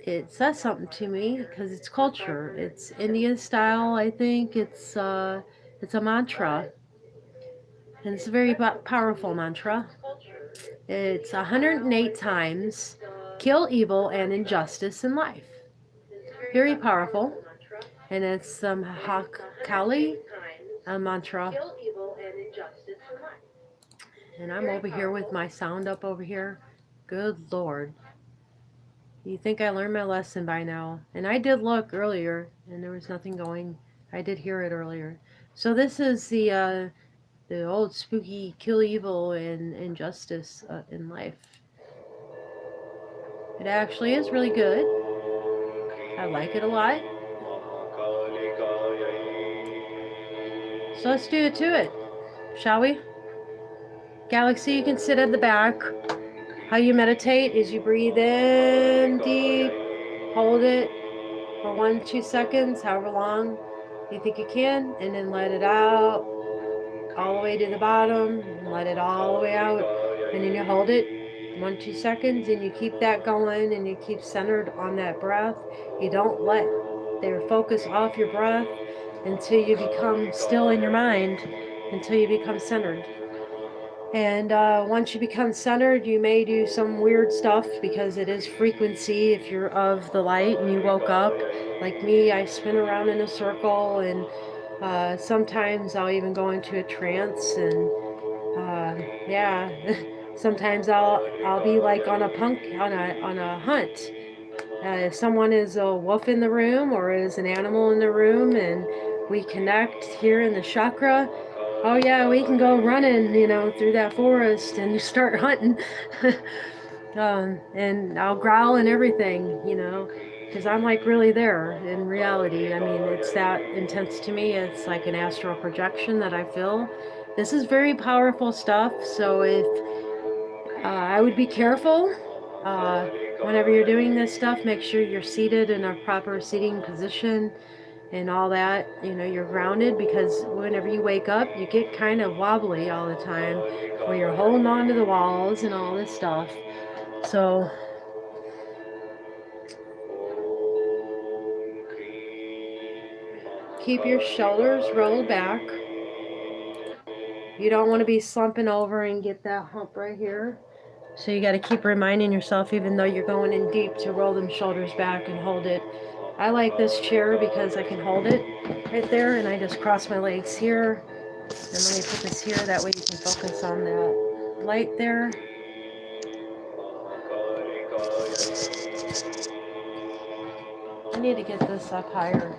it says something to me because it's culture. It's Indian style, I think. It's a mantra, and it's a very powerful mantra. It's 108 times kill evil and injustice in life. Very powerful, and it's Hakali, a mantra. And I'm over here with my sound up over here. Good Lord. You think I learned my lesson by now. And I did look earlier, and there was nothing going. I did hear it earlier. So this is the old spooky kill evil and injustice in life. It actually is really good. I like it a lot. So let's do it to it, shall we? Galaxy, you can sit at the back. How you meditate is you breathe in deep, hold it for 1-2 seconds, however long you think you can, and then let it out all the way to the bottom, and let it all the way out, and then you hold it 1-2 seconds, and you keep that going, and you keep centered on that breath. You don't let their focus off your breath until you become still in your mind, until you become centered. And once you become centered, you may do some weird stuff because it is frequency. If you're of the light and you woke up, like me, I spin around in a circle, and sometimes I'll even go into a trance, and yeah, sometimes I'll be like on a hunt. If someone is a wolf in the room or is an animal in the room, and we connect here in the chakra, oh yeah, we can go running, you know, through that forest and start hunting. And I'll growl and everything, you know, because I'm like really there in reality. I mean, it's that intense to me. It's like an astral projection that I feel. This is very powerful stuff. So if I would be careful whenever you're doing this stuff, make sure you're seated in a proper seating position and all that, you know, you're grounded, because whenever you wake up, you get kind of wobbly all the time, where you're holding on to the walls and all this stuff. So keep your shoulders rolled back. You don't want to be slumping over and get that hump right here. So you got to keep reminding yourself, even though you're going in deep, to roll them shoulders back and hold it. I like this chair because I can hold it right there, and I just cross my legs here. And let me put this here, that way you can focus on that light there. I need to get this up higher.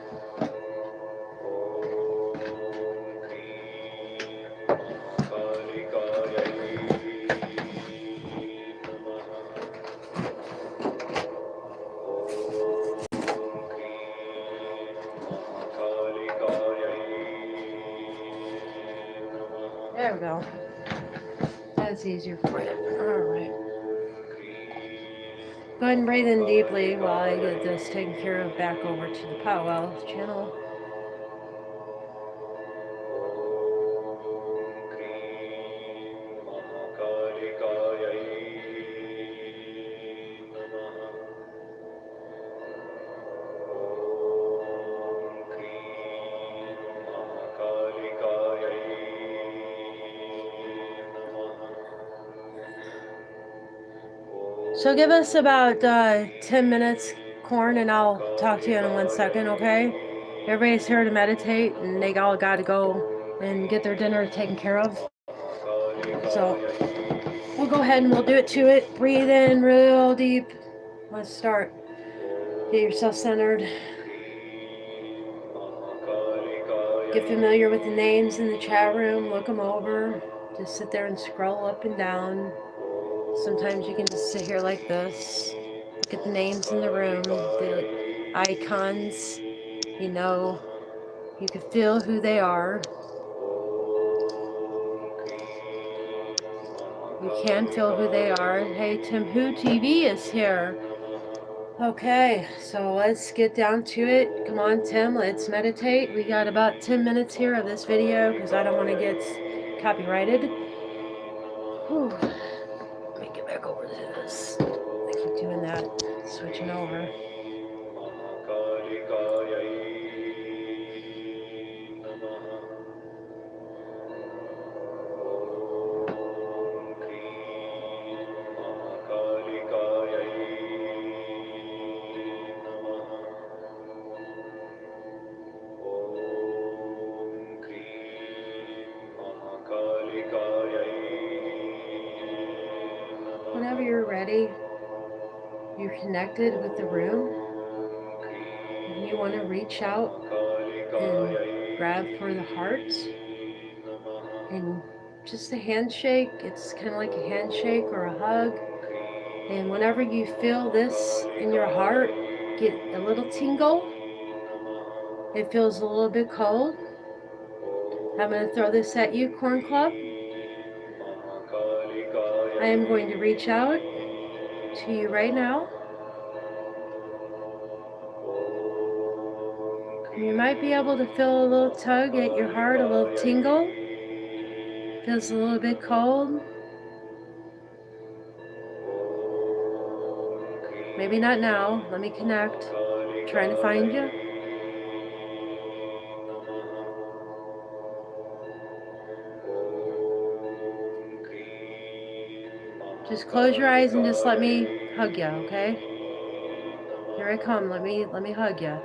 There we go. That's easier for you. Alright. Go ahead and breathe in deeply while I get this taken care of back over to the POW channel. So give us about 10 minutes, Corn, and I'll talk to you in 1 second, okay? Everybody's here to meditate, and they all got to go and get their dinner taken care of. So we'll go ahead and we'll do it to it. Breathe in real deep. Let's start. Get yourself centered. Get familiar with the names in the chat room. Look them over. Just sit there and scroll up and down. Sometimes you can just sit here like this. Look at the names in the room, the icons. You know, you can feel who they are. You can feel who they are. Hey, Tim Who TV is here. Okay, so let's get down to it. Come on, Tim, let's meditate. We got about 10 minutes here of this video because I don't want to get copyrighted. Whew. Let me get back over to this. I keep doing that, switching over. Whenever you're ready, you're connected with the room, and you want to reach out and grab for the heart, and just a handshake. It's kind of like a handshake or a hug, and whenever you feel this in your heart get a little tingle, it feels a little bit cold. I'm going to throw this at you, Corn Club. I am going to reach out to you right now. You might be able to feel a little tug at your heart, a little tingle. Feels a little bit cold. Maybe not now. Let me connect. I'm trying to find you. Just close your eyes and just let me hug you, okay? Here I come. Let me hug you.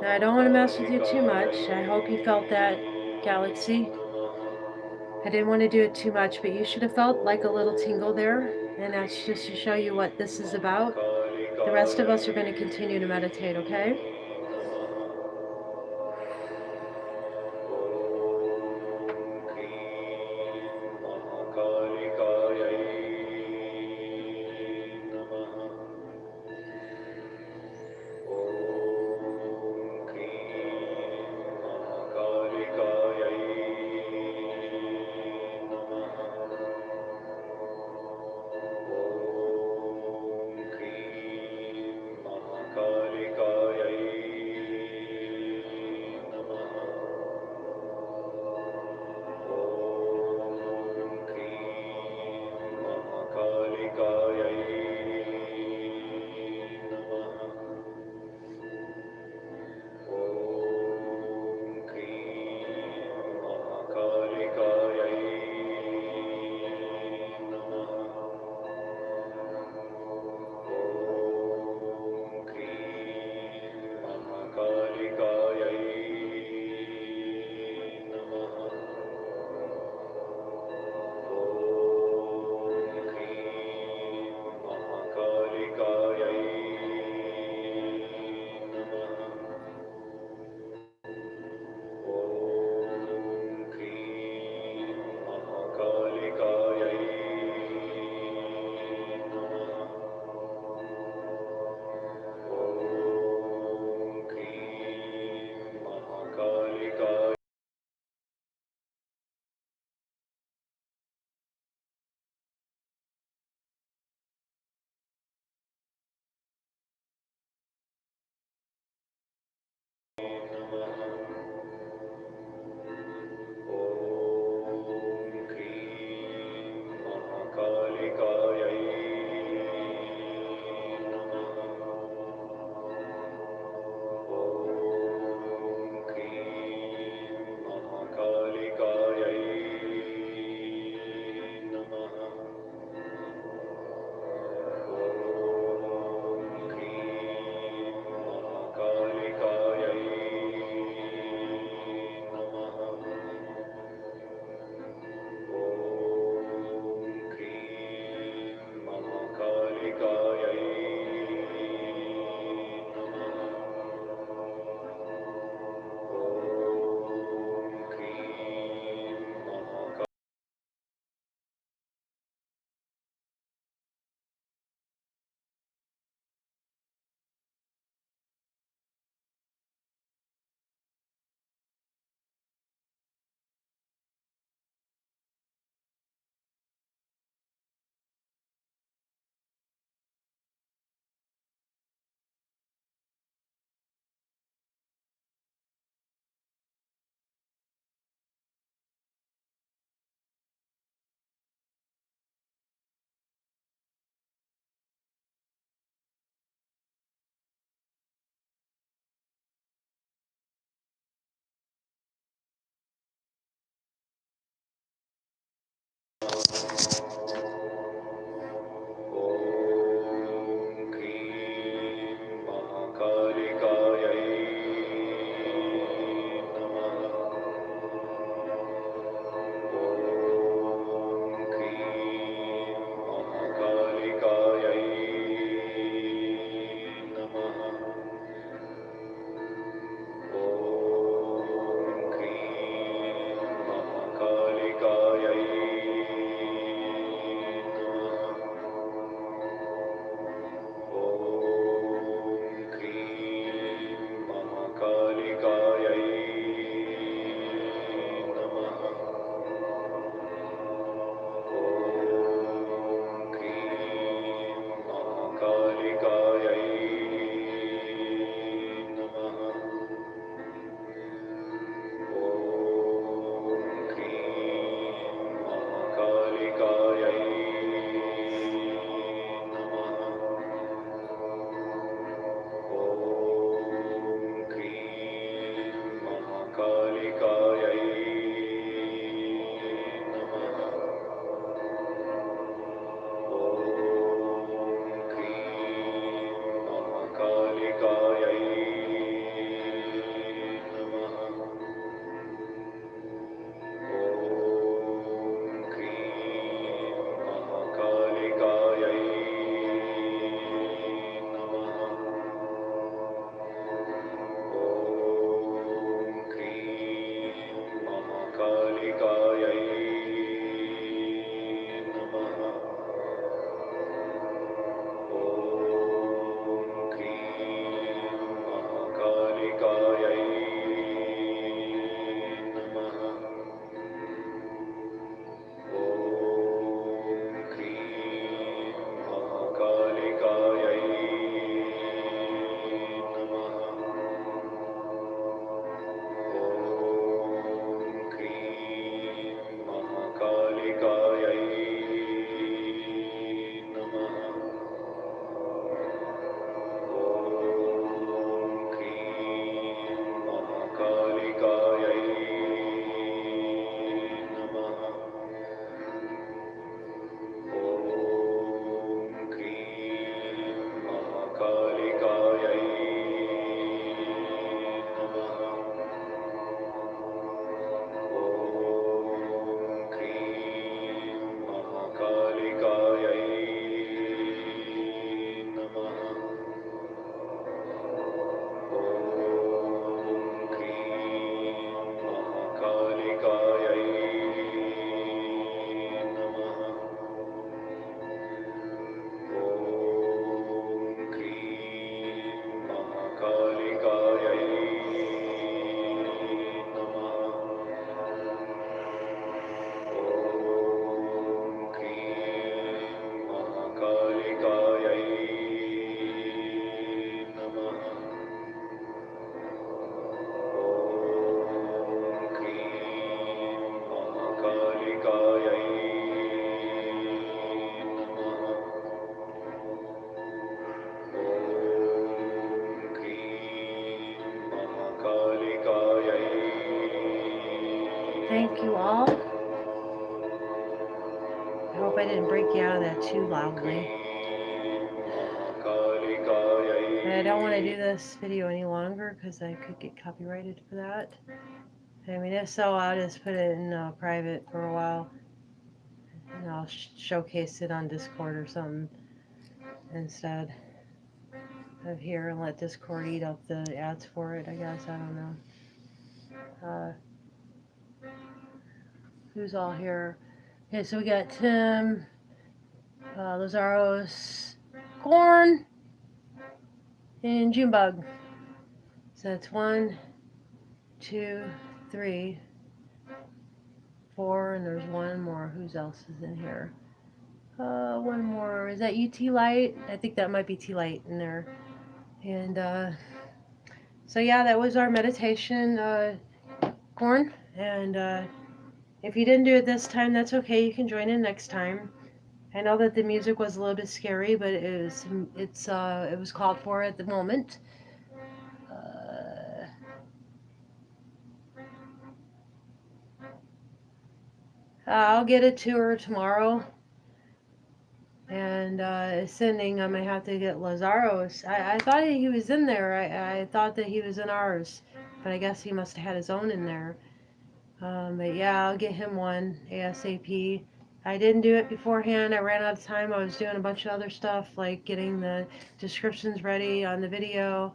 Now, I don't want to mess with you too much. I hope you felt that, Galaxy. I didn't want to do it too much, but you should have felt like a little tingle there. And that's just to show you what this is about. The rest of us are going to continue to meditate, okay? Thank you all. I hope I didn't break you out of that too loudly. I don't want to do this video any longer because I could get copyrighted for that. I mean, if so, I'll just put it in private for a while. And I'll showcase it on Discord or something instead of here and let Discord eat up the ads for it, I guess. I don't know. Who's all here? Okay, so we got Tim, Lazaros, Corn, and Junebug. So that's 1, 2, 3, 4, and there's one more. Who else is in here? One more. Is that UT Light? I think that might be T Light in there. And so yeah, that was our meditation, Corn. And if you didn't do it this time, that's okay. You can join in next time. I know that the music was a little bit scary, but it was called for at the moment. I'll get it to her tomorrow. And ascending, I might have to get Lazaro's. I thought he was in there. I thought that he was in ours, but I guess he must have had his own in there. But yeah, I'll get him one ASAP. I didn't do it beforehand. I ran out of time. I was doing a bunch of other stuff, like getting the descriptions ready on the video,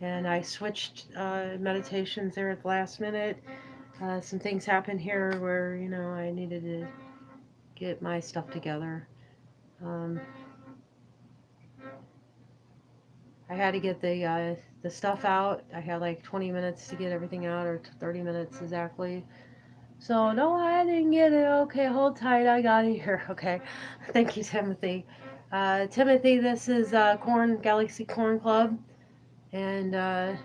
and I switched meditations there at the last minute. Some things happened here where, you know, I needed to get my stuff together. I had to get the stuff out. I had like 20 minutes to get everything out, or 30 minutes exactly. So, no, I didn't get it. Okay, hold tight. I got it here. Okay. Thank you, Timothy. Timothy, this is Galaxy Corn Club. And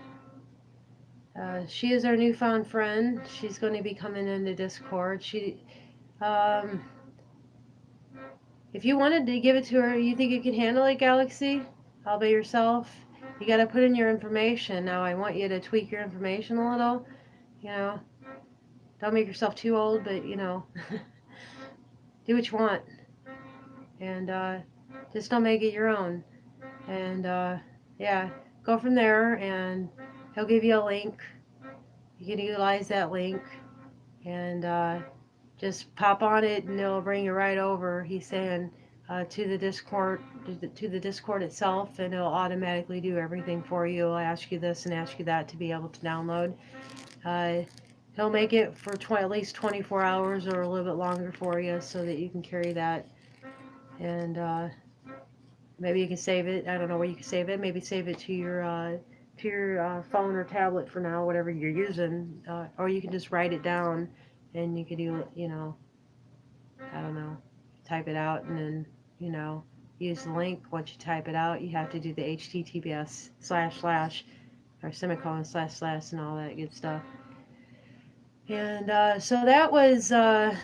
she is our newfound friend. She's going to be coming into Discord. If you wanted to give it to her, you think you could handle it, Galaxy? All by yourself? You got to put in your information. Now, I want you to tweak your information a little. You know, don't make yourself too old, but, you know, do what you want. And just don't make it your own. And yeah, go from there, and he'll give you a link. You can utilize that link, and just pop on it, and it'll bring you right over. He's saying to the Discord itself, and it'll automatically do everything for you. It'll ask you this and ask you that to be able to download. He'll make it for at least 24 hours or a little bit longer for you, so that you can carry that. And maybe you can save it. I don't know where you can save it. Maybe save it to your phone or tablet for now, whatever you're using. Or you can just write it down, and you could do, you know, I don't know, type it out, and then, you know, use the link. Once you type it out, you have to do the HTTPS / or semicolon / and all that good stuff. And so that was that.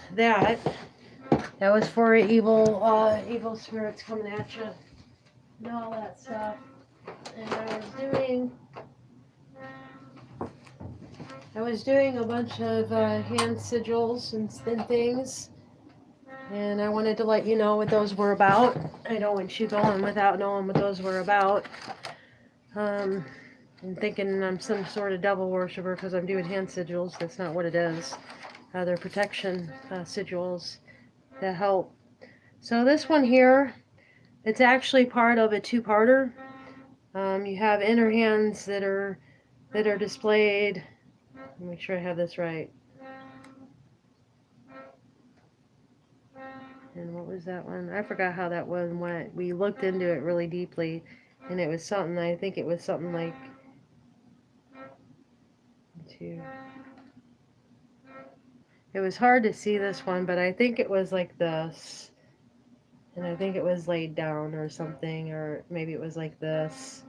That was for evil spirits coming at you and all that stuff. And I was doing a bunch of hand sigils and things, and I wanted to let you know what those were about. I don't want you going without knowing what those were about. And thinking I'm some sort of devil worshiper because I'm doing hand sigils. That's not what it is. They're protection sigils that help. So this one here, it's actually part of a two-parter. You have inner hands that are displayed. Make sure I have this right. And what was that one? I forgot how that one went. We looked into it really deeply, and it was something. I think it was something like two. It was hard to see this one, but I think it was like this, and I think it was laid down or something, or maybe it was like this,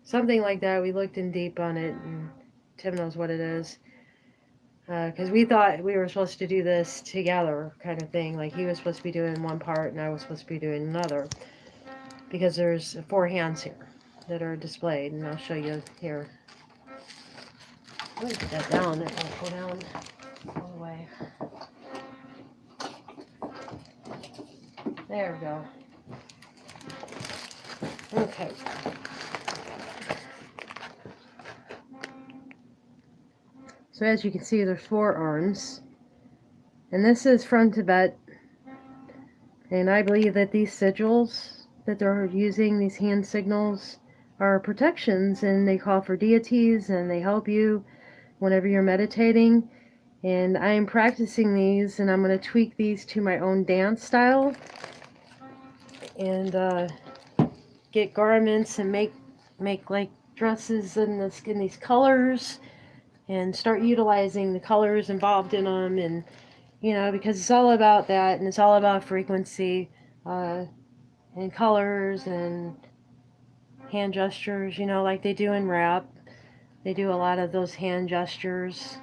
something like that. We looked in deep on it, and Tim knows what it is. Because we thought we were supposed to do this together, kind of thing. Like he was supposed to be doing one part and I was supposed to be doing another. Because there's 4 hands here that are displayed, and I'll show you here. Let me put that down. It won't go down all the way. There we go. Okay. So as you can see, there's 4 arms, and this is from Tibet, and I believe that these sigils that they're using, these hand signals, are protections, and they call for deities, and they help you whenever you're meditating. And I am practicing these, and I'm going to tweak these to my own dance style, and get garments and make like dresses in these colors, and start utilizing the colors involved in them, and you know, because it's all about that, and it's all about frequency, and colors and hand gestures, you know, like they do in rap. They do a lot of those hand gestures.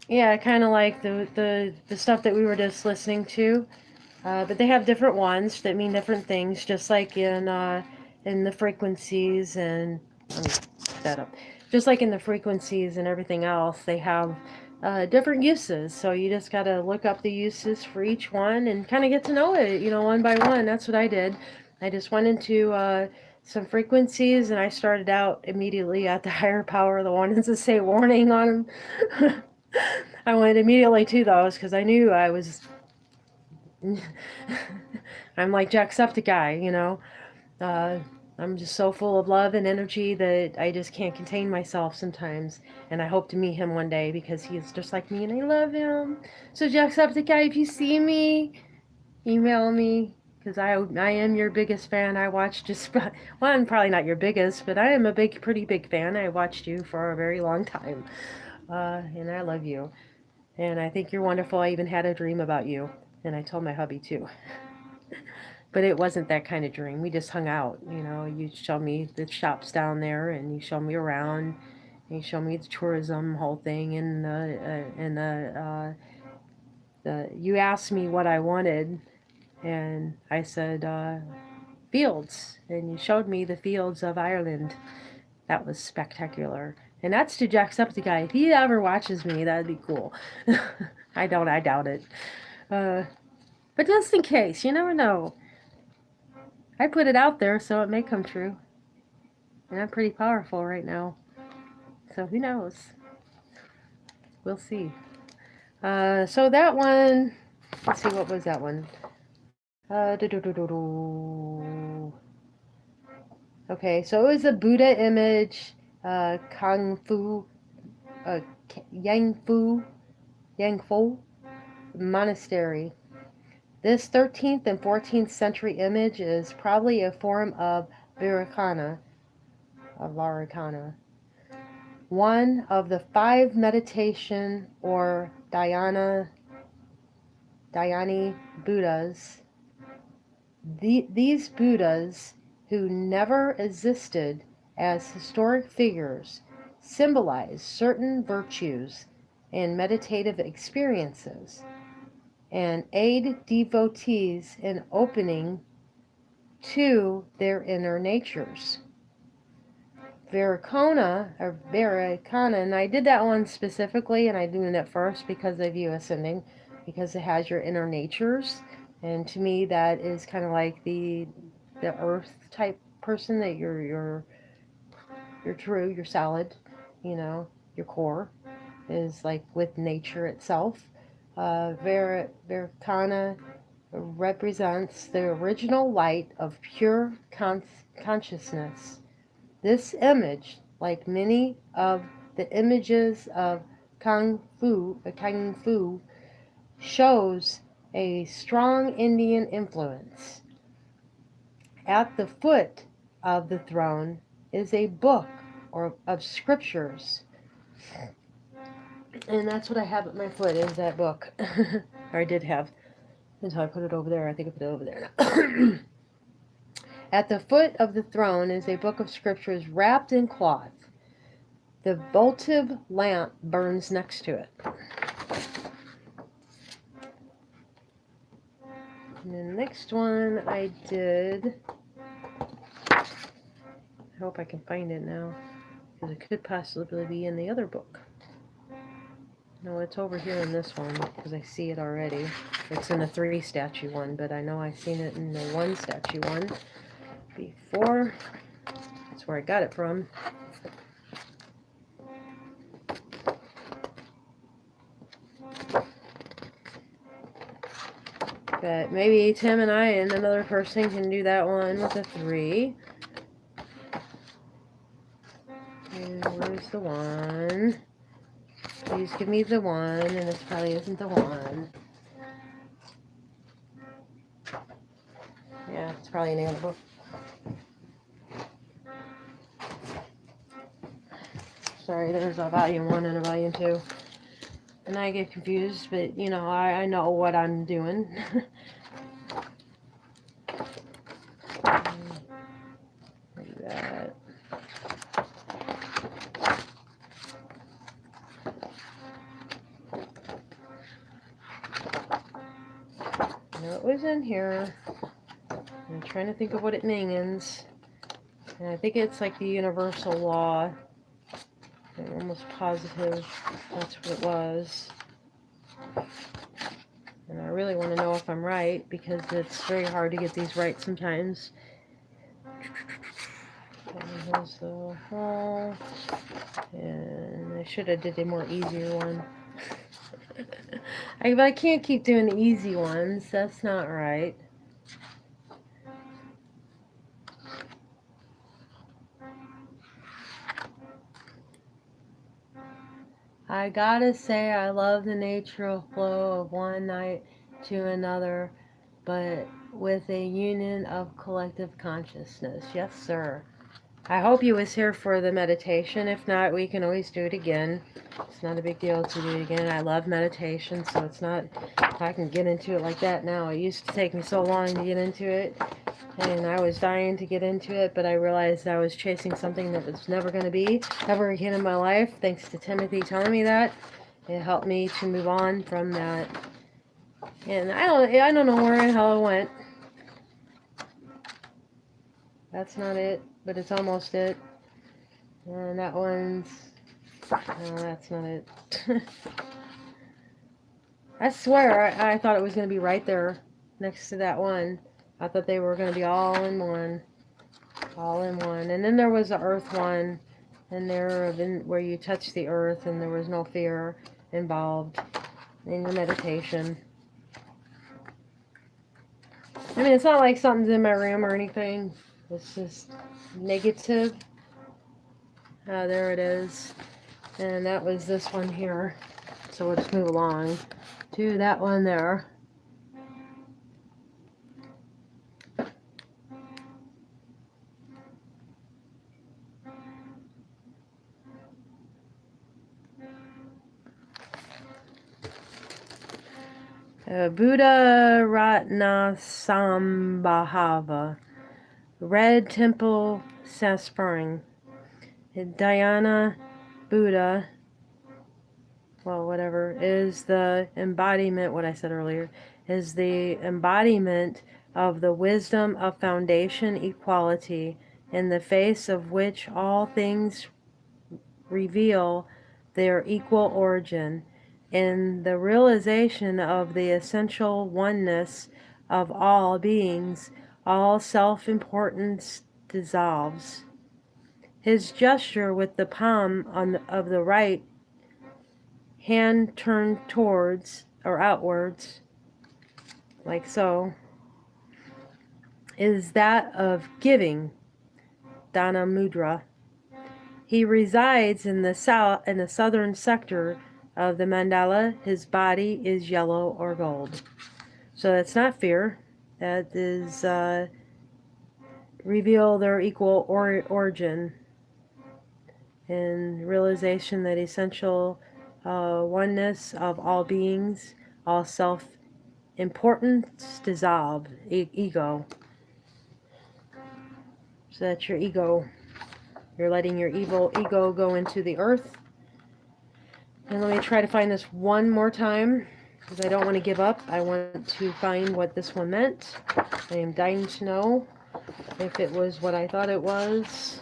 Yeah, kind of like the stuff that we were just listening to, but they have different ones that mean different things, just like in the frequencies, and let me put that up. Just like in the frequencies and everything else, they have different uses. So you just got to look up the uses for each one and kind of get to know it, you know, one by one. That's what I did. I just went into some frequencies and I started out immediately at the higher power, the ones that say warning on them. I went immediately to those because I knew I was. I'm like Jacksepticeye, you know. Uh, I'm just so full of love and energy that I just can't contain myself sometimes. And I hope to meet him one day because he is just like me and I love him. So Jacksepticeye, if you see me, email me because I am your biggest fan. I watched just, well, I'm probably not your biggest, but I am a pretty big fan. I watched you for a very long time. And I love you. And I think you're wonderful. I even had a dream about you. And I told my hubby too. But it wasn't that kind of dream. We just hung out, you know. You show me the shops down there, and you show me around, and you show me the tourism whole thing, and you asked me what I wanted, and I said fields, and you showed me the fields of Ireland. That was spectacular. And that's to Jacksepticeye. If he ever watches me, that'd be cool. I doubt it. But just in case, you never know. I put it out there so it may come true. And I'm pretty powerful right now. So who knows? We'll see. So that one, let's see, what was that one? Okay, so it was a Buddha image, Kung Fu, Yang Fu Monastery. This 13th and 14th century image is probably a form of Vairocana, one of the 5 meditation or dhyani Buddhas. These Buddhas, who never existed as historic figures, symbolize certain virtues and meditative experiences and aid devotees in opening to their inner natures. Vairocana, and I did that one specifically, and I did it first because of you ascending, because it has your inner natures, and to me that is kind of like the earth type person, that you're true, you're solid, you know, your core is like with nature itself. Vairocana represents the original light of pure consciousness. This image, like many of the images of Kung Fu, shows a strong Indian influence. At the foot of the throne is a book of scriptures. And that's what I have at my foot, is that book. Or I did have, until I put it over there. I think I put it over there now. At the foot of the throne is a book of scriptures wrapped in cloth. The votive lamp burns next to it. And the next one I did, I hope I can find it now, because it could possibly be in the other book. No, it's over here in this one, because I see it already. It's in the 3 statue one, but I know I've seen it in the 1 statue one before. That's where I got it from. But maybe Tim and I and another person can do that one with a 3. And where's the 1? Please give me the 1, and this probably isn't the 1. Yeah, it's probably in the other book. Sorry, there's a volume 1 and a volume 2. And I get confused, but you know, I know what I'm doing. Like that. No, it was in here. I'm trying to think of what it means. And I think it's like the universal law. I'm almost positive that's what it was. And I really want to know if I'm right, because it's very hard to get these right sometimes. And here's the hole. And I should have did a more easier one. But I can't keep doing the easy ones. That's not right. I gotta say, I love the natural flow of one night to another, but with a union of collective consciousness. Yes, sir. I hope you was here for the meditation. If not, we can always do it again. It's not a big deal to do it again. I love meditation, so it's not, I can get into it like that now. It used to take me so long to get into it, and I was dying to get into it, but I realized I was chasing something that was never going to be ever again in my life. Thanks to Timothy telling me that. It helped me to move on from that. And I don't know where the hell it went. That's not it, but it's almost it. And that one's... no, that's not it. I swear, I thought it was going to be right there next to that one. I thought they were going to be all in one. All in one. And then there was the earth one, and there where you touch the earth and there was no fear involved in your meditation. I mean, it's not like something's in my room or anything. It's just negative. There it is. And that was this one here. So let's move along to that one there. Buddha Ratnasambhava, Red Temple Saspring, Dhyana Buddha, well, whatever, is the embodiment, what I said earlier, is the embodiment of the wisdom of foundation equality, in the face of which all things reveal their equal origin. In the realization of the essential oneness of all beings, all self-importance dissolves. His gesture with the palm of the right hand turned towards or outwards, like so, is that of giving, Dana Mudra. He resides in the southern sector of the mandala. His body is yellow or gold. So that's not fear. That is reveal their equal origin and realization that essential oneness of all beings, all self-importance dissolve, ego. So that's your ego. You're letting your ego go into the earth. And let me try to find this one more time, because I don't want to give up. I want to find what this one meant. I am dying to know if it was what I thought it was.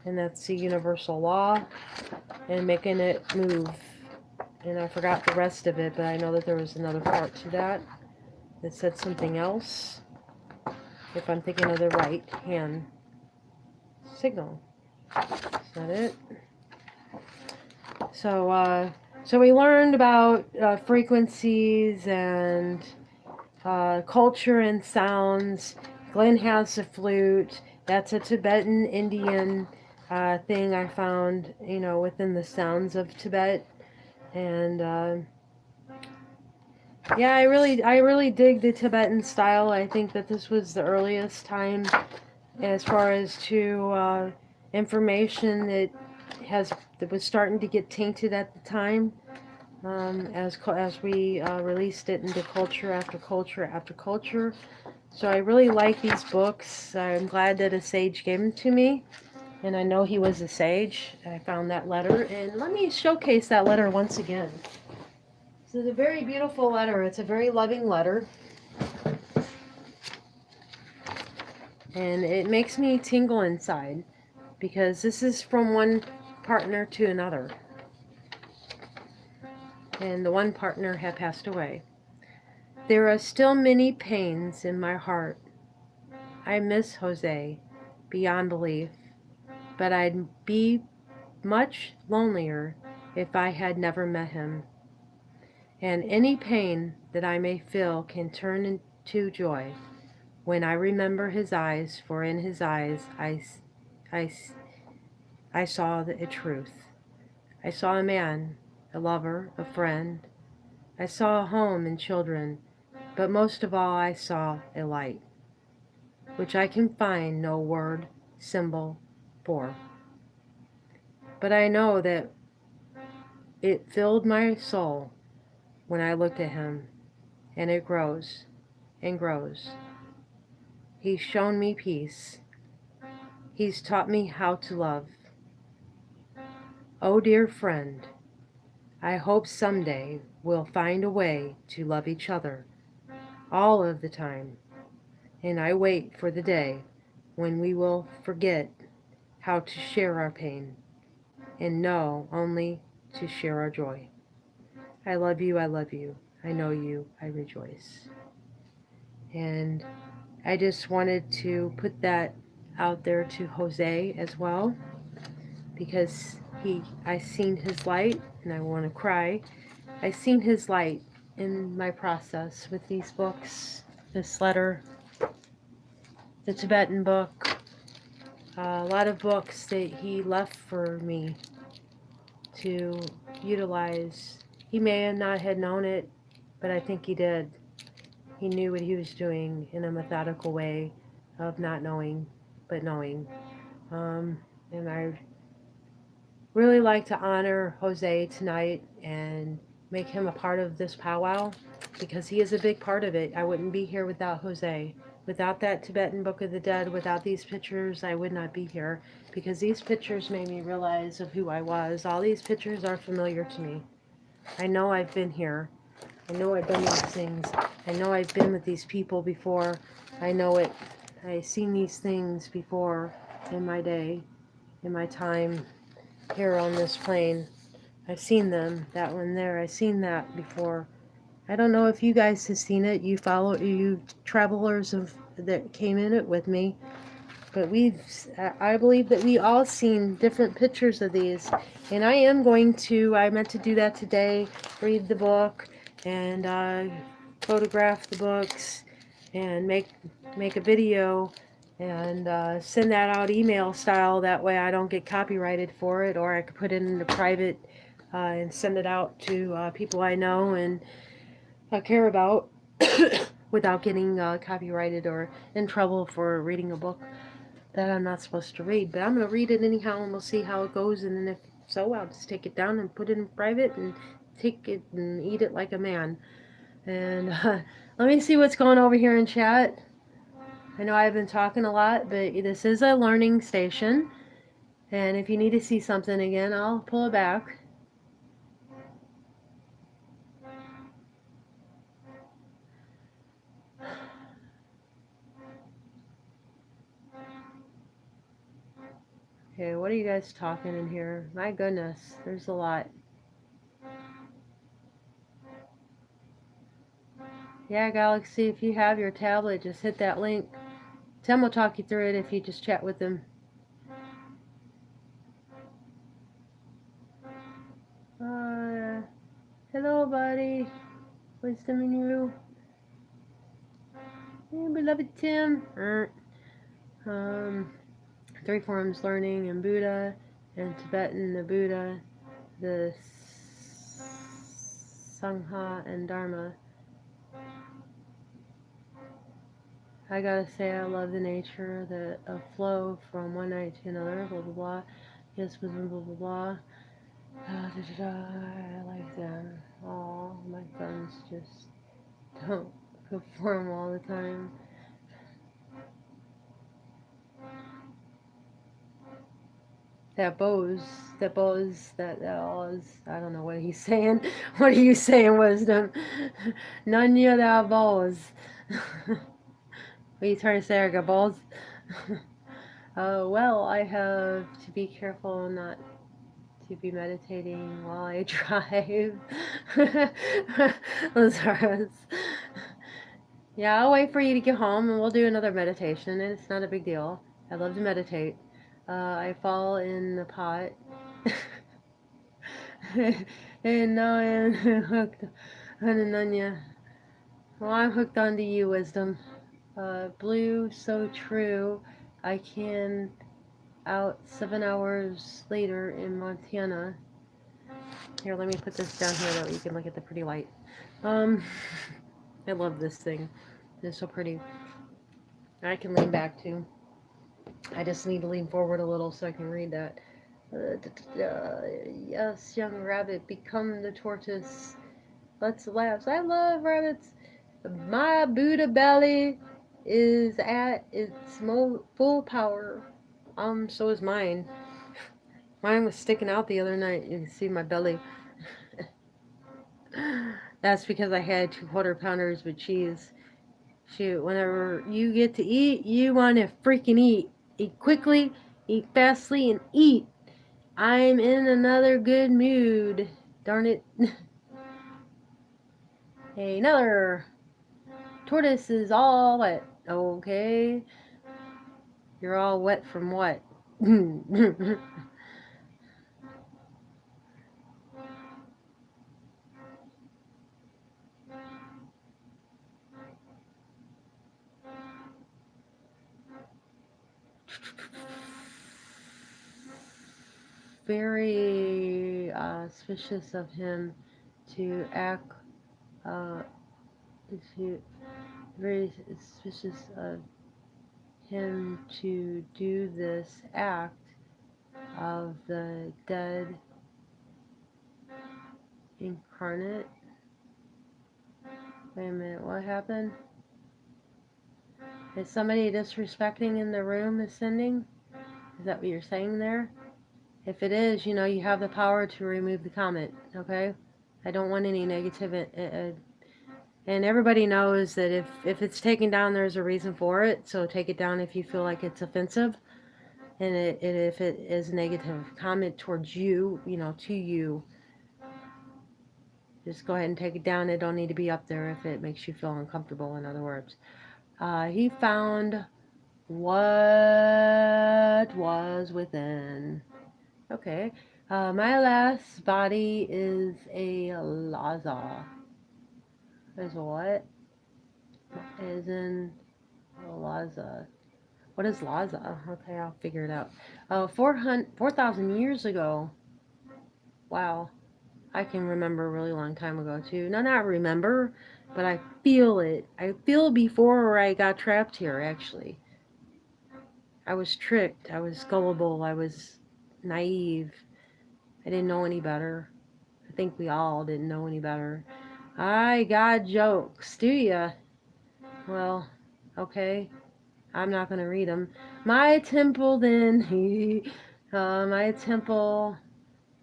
And that's the universal law. And making it move. And I forgot the rest of it, but I know that there was another part to that that said something else. If I'm thinking of the right hand signal. Is that it? So, so we learned about frequencies and culture and sounds. Glenn has a flute. That's a Tibetan Indian thing I found, you know, within the sounds of Tibet. And yeah, I really dig the Tibetan style. I think that this was the earliest time as far as to information that was starting to get tainted at the time, as we released it into culture after culture after culture. So I really like these books. I'm glad that a sage gave them to me, and I know he was a sage. I found that letter, and let me showcase that letter once again. This is a very beautiful letter. It's a very loving letter. And it makes me tingle inside, because this is from one partner to another, and the one partner had passed away. There are still many pains in my heart. I miss Jose beyond belief, but I'd be much lonelier if I had never met him. And any pain that I may feel can turn into joy when I remember his eyes, for in his eyes I saw a truth. I saw a man, a lover, a friend. I saw a home and children, but most of all I saw a light, which I can find no word, symbol for. But I know that it filled my soul when I looked at him, and it grows and grows. He's shown me peace. He's taught me how to love. Oh, dear friend, I hope someday we'll find a way to love each other all of the time. And I wait for the day when we will forget how to share our pain and know only to share our joy. I love you, I love you. I know you, I rejoice. And I just wanted to put that out there to Jose as well, because I seen his light, and I want to cry. I seen his light in my process with these books, this letter, the Tibetan book, a lot of books that he left for me to utilize. He may have not had known it, but I think he did. He knew what he was doing in a methodical way of not knowing, but knowing. And I really like to honor Jose tonight and make him a part of this powwow, because he is a big part of it. I wouldn't be here without Jose. Without that Tibetan Book of the Dead, without these pictures, I would not be here, because these pictures made me realize of who I was. All these pictures are familiar to me. I know I've been here. I know I've done these things. I know I've been with these people before. I know it. I've seen these things before in my day, in my time here on this plane. I've seen them, that one there. I've seen that before. I don't know if you guys have seen it. You travelers that came in it with me. But I believe that we all seen different pictures of these. And I meant to do that today, read the book and photograph the books and make a video and send that out email style. That way I don't get copyrighted for it, or I could put it into private and send it out to people I know and care about without getting copyrighted or in trouble for reading a book that I'm not supposed to read. But I'm going to read it anyhow, and we'll see how it goes. And then if so, I'll just take it down and put it in private and take it and eat it like a man. And let me see what's going over here in chat. I know I've been talking a lot, but this is a learning station. And if you need to see something again, I'll pull it back. Okay, what are you guys talking in here? My goodness, there's a lot. Yeah, Galaxy, if you have your tablet, just hit that link. Tim will talk you through it if you just chat with him. Hello, buddy. Wisdom in you. Hey, beloved Tim. 3 forms learning in Buddha and Tibetan, the Buddha, the Sangha, and Dharma. I gotta say, I love the nature, the flow from one night to another, blah, blah, blah. Yes, blah, blah, blah, blah. I like them. Oh, my thumbs just don't perform all the time. That Bose, that all is, I don't know what he's saying. What are you saying, Wisdom? None of that Bose. What are you trying to say, I got balls? Well, I have to be careful not to be meditating while I drive. Lazarus. Yeah, I'll wait for you to get home and we'll do another meditation. It's not a big deal. I love to meditate. I fall in the pot. And now I'm hooked on an onion. Well, I'm hooked onto you, wisdom. Blue, so true. I can out 7 hours later in Montana. Here, let me put this down here that you can look at the pretty light. I love this thing. It's so pretty. I can lean back too. I just need to lean forward a little so I can read that. Yes, young rabbit, become the tortoise. Let's laugh. I love rabbits. My Buddha belly is at its full power. So is mine. Mine was sticking out the other night. You can see my belly. That's because I had 2 quarter-pounders with cheese. Shoot, whenever you get to eat, you want to freaking eat. Eat quickly, eat fastly, and eat. I'm in another good mood. Darn it. Hey, another tortoise is all wet. Okay. You're all wet from what? Very suspicious of him to act, very suspicious of him to do this act of the dead incarnate. Wait a minute, what happened? Is somebody disrespecting in the room ascending? Is that what you're saying there? If it is, you know, you have the power to remove the comment, okay? I don't want any negative. And everybody knows that if it's taken down, there's a reason for it. So take it down if you feel like it's offensive. And if it is a negative comment towards you, you know, to you, just go ahead and take it down. It don't need to be up there if it makes you feel uncomfortable, in other words. He found what was within. Okay. My last body is a Laza. Is what? Is in Laza. What is Laza? Okay, I'll figure it out. 4,000 years ago. Wow. I can remember a really long time ago, too. No, not remember, but I feel it. I feel before I got trapped here, actually. I was tricked. I was gullible. I was naive. I didn't know any better. I think we all didn't know any better. I got jokes, do ya? Well, okay. I'm not going to read them. My temple then, my temple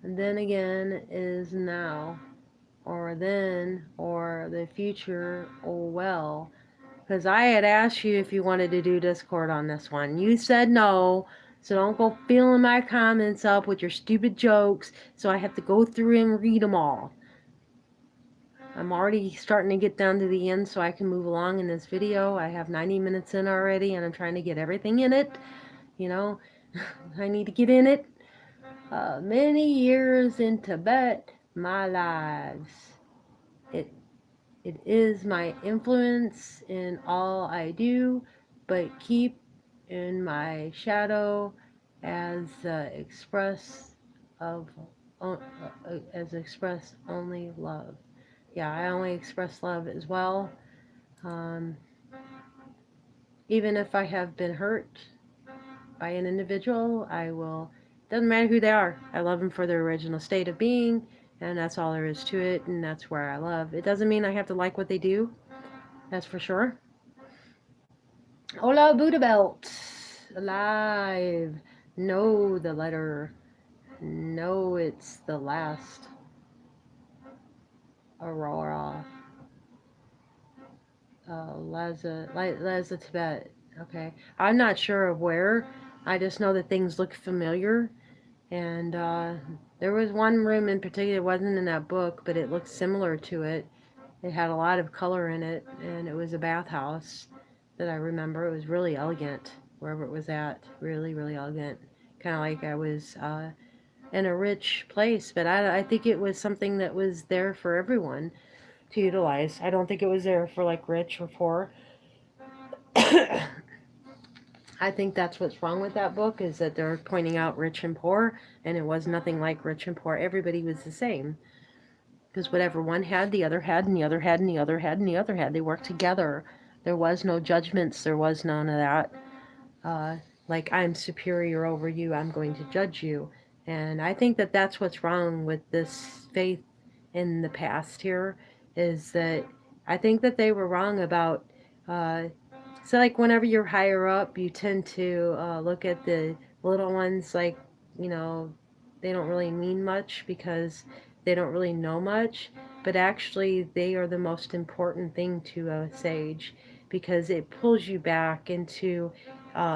then again is now, or then, or the future, oh well. Because I had asked you if you wanted to do Discord on this one. You said no, so don't go filling my comments up with your stupid jokes, so I have to go through and read them all. I'm already starting to get down to the end so I can move along in this video. I have 90 minutes in already and I'm trying to get everything in it. You know, I need to get in it. Many years in Tibet, my lives. It is my influence in all I do, but keep in my shadow as express only love. Yeah, I only express love as well. Even if I have been hurt by an individual, I will, doesn't matter who they are, I love them for their original state of being, and that's all there is to it, and that's where I love. It doesn't mean I have to like what they do, that's for sure. Hola, Buddha Belt. Alive. No, the letter. No, it's the last. Aurora. Laza Tibet. Okay. I'm not sure of where. I just know that things look familiar. And There was one room in particular, it wasn't in that book, but it looked similar to it. It had a lot of color in it, and it was a bathhouse that I remember. It was really elegant, wherever it was at. Really, really elegant. Kind of like I was in a rich place, but I think it was something that was there for everyone to utilize. I don't think it was there for like rich or poor. I think that's what's wrong with that book, is that they're pointing out rich and poor, and it was nothing like rich and poor. Everybody was the same. Because whatever one had, the other had, and the other had, and the other had, and the other had. They worked together. There was no judgments. There was none of that. Uh, like, I'm superior over you, I'm going to judge you. And I think that that's what's wrong with this faith in the past here, is that I think that they were wrong about, uh, so like whenever you're higher up, you tend to look at the little ones like, you know, they don't really mean much because they don't really know much, but actually they are the most important thing to a sage, because it pulls you back into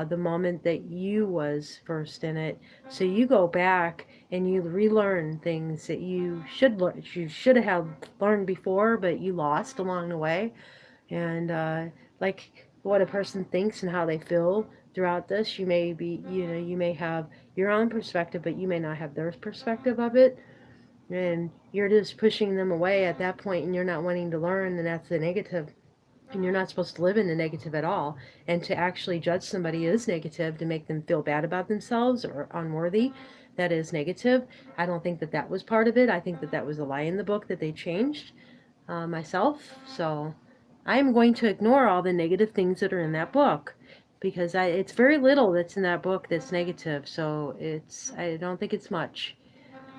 the moment that you was first in it. So you go back and you relearn things that you should have learned before, but you lost along the way. And like what a person thinks and how they feel throughout this, you may be, you know, you may have your own perspective, but you may not have their perspective of it, and you're just pushing them away at that point, and you're not wanting to learn, and that's the negative. And you're not supposed to live in the negative at all. And to actually judge somebody is negative, to make them feel bad about themselves or unworthy, that is negative. I don't think that that was part of it. I think that that was a lie in the book that they changed myself. So I'm going to ignore all the negative things that are in that book, because it's very little that's in that book that's negative. So I don't think it's much.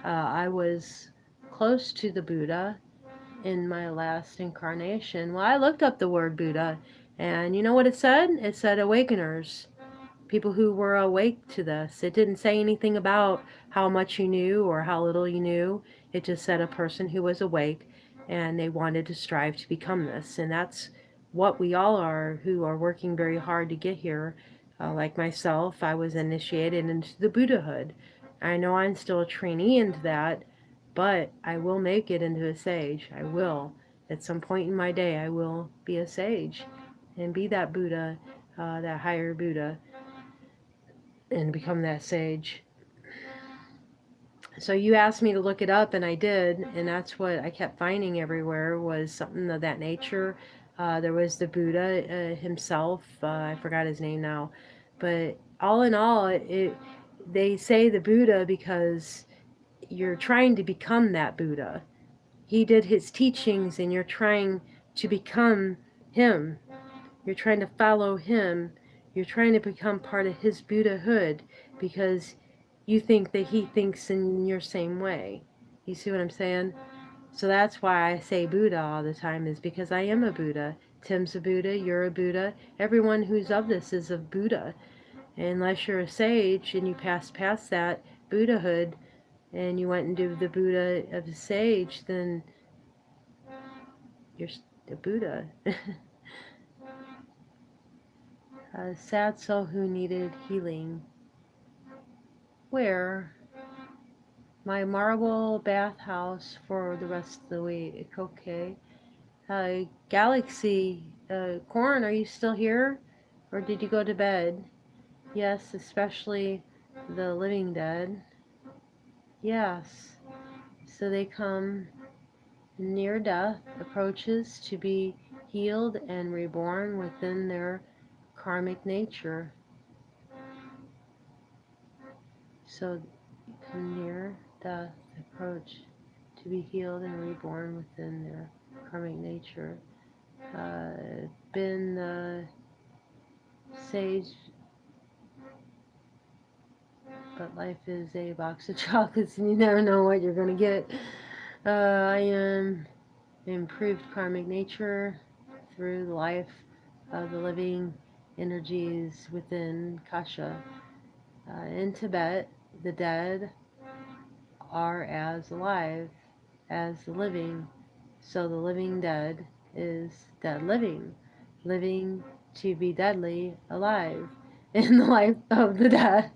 I was close to the Buddha in my last incarnation. Well, I looked up the word Buddha, and you know what it said? It said awakeners, people who were awake to this. It didn't say anything about how much you knew or how little you knew. It just said a person who was awake and they wanted to strive to become this. And that's what we all are, who are working very hard to get here. Like myself, I was initiated into the Buddhahood. I know I'm still a trainee into that, but I will make it into a sage. I will. At some point in my day, I will be a sage and be that Buddha, that higher Buddha, and become that sage. So you asked me to look it up, and I did, and that's what I kept finding everywhere, was something of that nature. There was the Buddha himself. I forgot his name now, but all in all, they say the Buddha because you're trying to become that Buddha. He did his teachings, and you're trying to become him. You're trying to follow him. You're trying to become part of his Buddhahood, because you think that he thinks in your same way. You see what I'm saying? So that's why I say Buddha all the time, is because I am a Buddha. Tim's a Buddha, you're a Buddha. Everyone who's of this is a Buddha. Unless you're a sage and you pass past that Buddhahood and you went into the Buddha of a sage, then you're a Buddha. A sad soul who needed healing. Where? My marble bathhouse for the rest of the week. Okay. Galaxy, Corn, are you still here? Or did you go to bed? Yes, especially the living dead. Yes. So they come near death approaches to be healed and reborn within their karmic nature. So come near death approach to be healed and reborn within their karmic nature. Been sage, but life is a box of chocolates and you never know what you're going to get. I am improved karmic nature through the life of the living energies within Kasha. In Tibet, the dead are as alive as the living, so the living dead is dead living, living to be deadly alive in the life of the dead.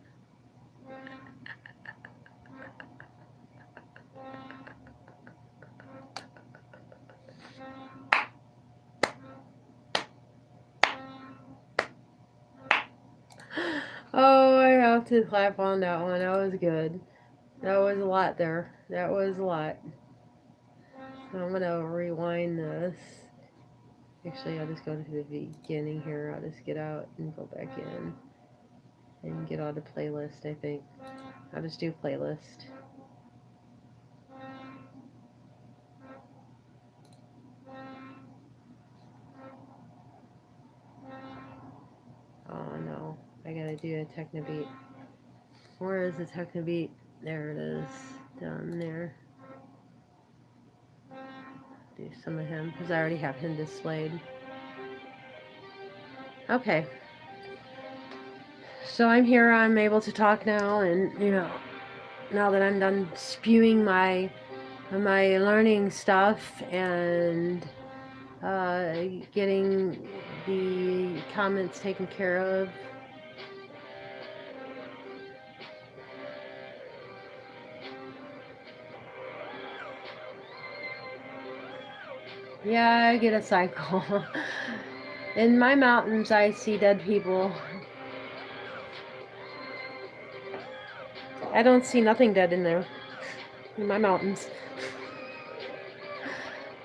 have to clap on that one. That was good. That was a lot there. That was a lot. So I'm gonna rewind this. Actually, I'll just go to the beginning here. I'll just get out and go back in and get on the playlist, I think. I'll just do playlist. Oh no, I gotta do a Teknetek. Where is the Teknetek? There it is, down there. Do some of him, because I already have him displayed. Okay. So I'm here, I'm able to talk now, and now that I'm done spewing my learning stuff and getting the comments taken care of. Yeah, I get a cycle. In my mountains, I see dead people. I don't see nothing dead in there. In my mountains.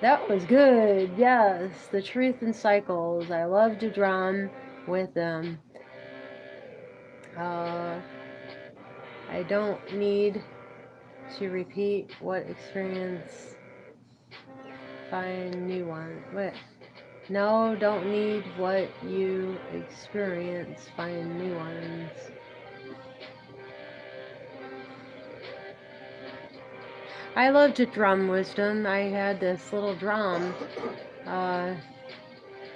That was good. Yes, the truth in cycles. I love to drum with them. I don't need to repeat what experience. Find new one. What? No, don't need what you experience. Find new ones. I love to drum, Wisdom. I had this little drum,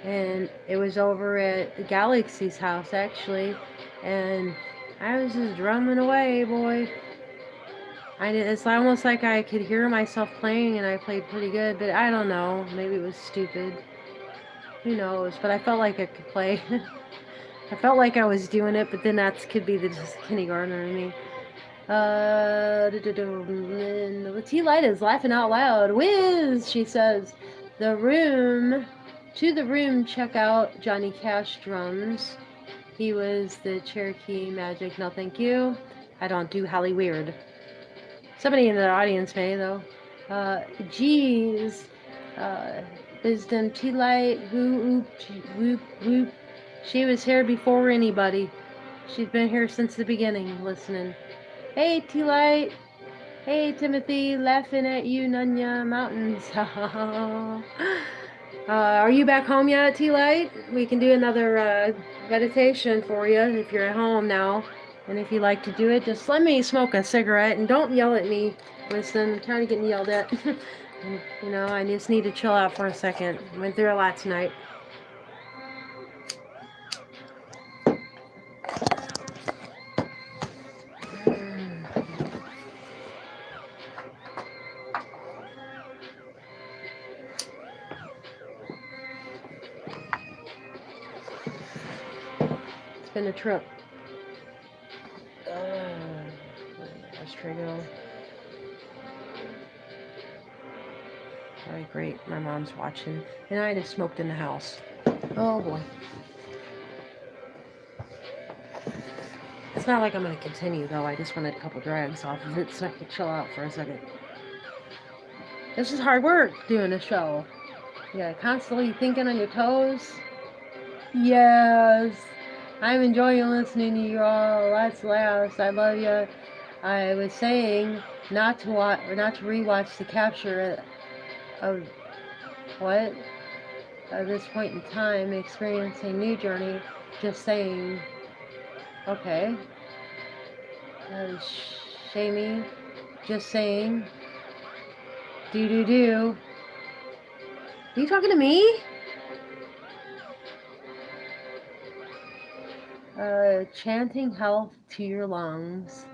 and it was over at the Galaxy's house, actually, and I was just drumming away, boy. It's almost like I could hear myself playing, and I played pretty good, but I don't know. Maybe it was stupid. Who knows? But I felt like I could play. I felt like I was doing it, but then that could be the just kindergartner in me. The tea light is laughing out loud. Whiz, she says. To the room, check out Johnny Cash drums. He was the Cherokee Majic. No, thank you. I don't do Holly Weird. Somebody in the audience may, though. Geez. Wisdom, tea light, whoop, whoop, whoop. She was here before anybody. She's been here since the beginning, listening. Hey, tea light. Hey, Timothy, laughing at you, Nunya Mountains. Are you back home yet, tea light? We can do another meditation for you if you're at home now. And if you like to do it, just let me smoke a cigarette and don't yell at me. Listen, I'm tired of getting yelled at. And, I just need to chill out for a second. Went through a lot tonight. It's been a trip. Let's try to go. Alright, great. My mom's watching. And I just smoked in the house. Oh boy. It's not like I'm going to continue, though. I just wanted a couple drags off of it so I could chill out for a second. This is hard work, doing a show. Yeah, constantly thinking on your toes. Yes. I'm enjoying listening to you all. Lots of laughs. I love you. I was saying not to rewatch the capture of what? At this point in time, experiencing new journey. Just saying. Okay. Shamey. Just saying. Do. Are you talking to me? Chanting health to your lungs.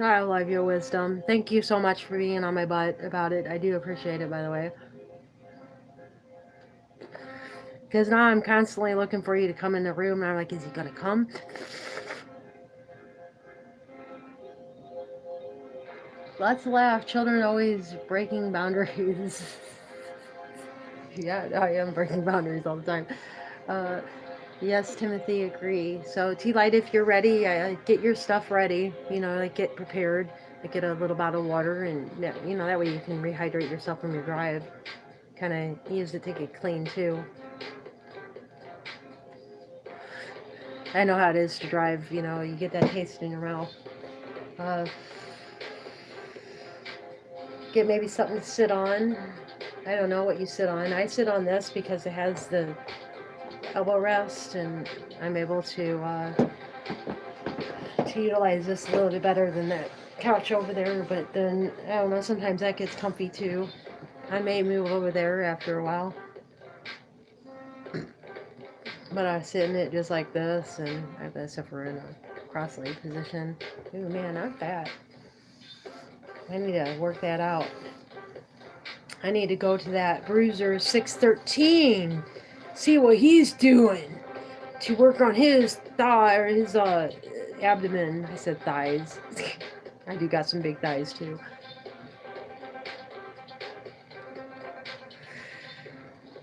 I love your wisdom. Thank you so much for being on my butt about it. I do appreciate it, by the way. Because now I'm constantly looking for you to come in the room, and I'm like, is he going to come? Lots of laugh. Children always breaking boundaries. Yeah, I am breaking boundaries all the time. Yes, Timothy, agree. So, T-Light, if you're ready, get your stuff ready. You know, like get prepared. Like get a little bottle of water, and you know that way you can rehydrate yourself from your drive. Kind of use it to get clean too. I know how it is to drive. You know, you get that taste in your mouth. Uh, get maybe something to sit on. I don't know what you sit on. I sit on this because it has the elbow rest, and I'm able to utilize this a little bit better than that couch over there. But then I don't know. Sometimes that gets comfy too. I may move over there after a while. But I sit in it just like this, and I have that suffer in a cross-legged position. Ooh, man, not bad. I need to work that out. I need to go to that Bruiser 613, see what he's doing to work on his thigh or his abdomen. I said thighs. I do got some big thighs too.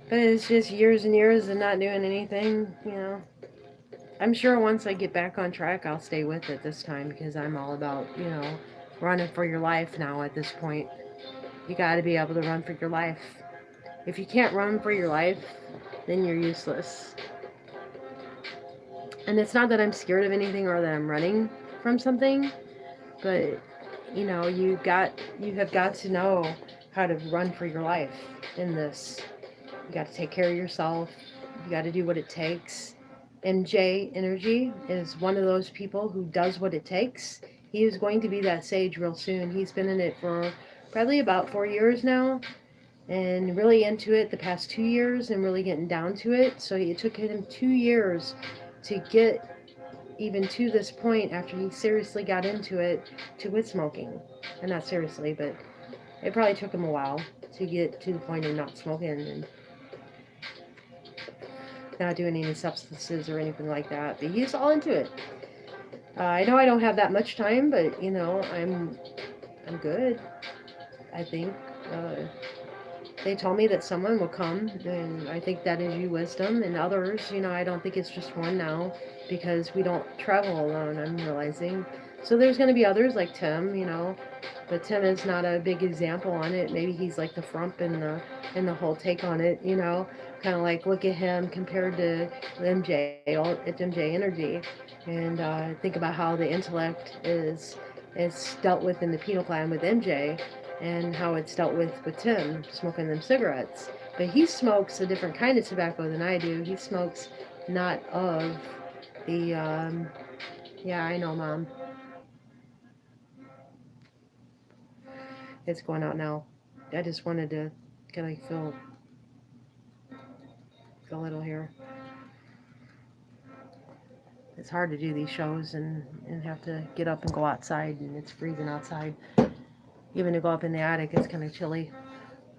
But it's just years and years of not doing anything, you know. I'm sure once I get back on track, I'll stay with it this time because I'm all about, you know, running for your life now at this point. You got to be able to run for your life. If you can't run for your life, then you're useless. And it's not that I'm scared of anything or that I'm running from something, but you know, you have got to know how to run for your life in this. You got to take care of yourself. You got to do what it takes. MJ Energy is one of those people who does what it takes. He is going to be that sage real soon. He's been in it for probably about 4 years now, and really into it the past 2 years and really getting down to it. So it took him 2 years to get even to this point after he seriously got into it to quit smoking. And not seriously, but it probably took him a while to get to the point of not smoking and not doing any substances or anything like that. But he's all into it. I know I don't have that much time, but you know, I'm good. I think they told me that someone will come, and I think that is you, wisdom, and others. You know, I don't think it's just one now because we don't travel alone. I'm realizing. So there's going to be others like Tim, you know, but Tim is not a big example on it. Maybe he's like the frump in the whole take on it, you know, kind of like look at him compared to MJ, it's MJ Energy, and think about how the intellect is dealt with in the penal plan with MJ, and how it's dealt with Tim smoking them cigarettes. But he smokes a different kind of tobacco than I do. He smokes not of the yeah, I know, Mom. It's going out now. I just wanted to kind of feel a little here. It's hard to do these shows and have to get up and go outside, and it's freezing outside. Even to go up in the attic, it's kind of chilly.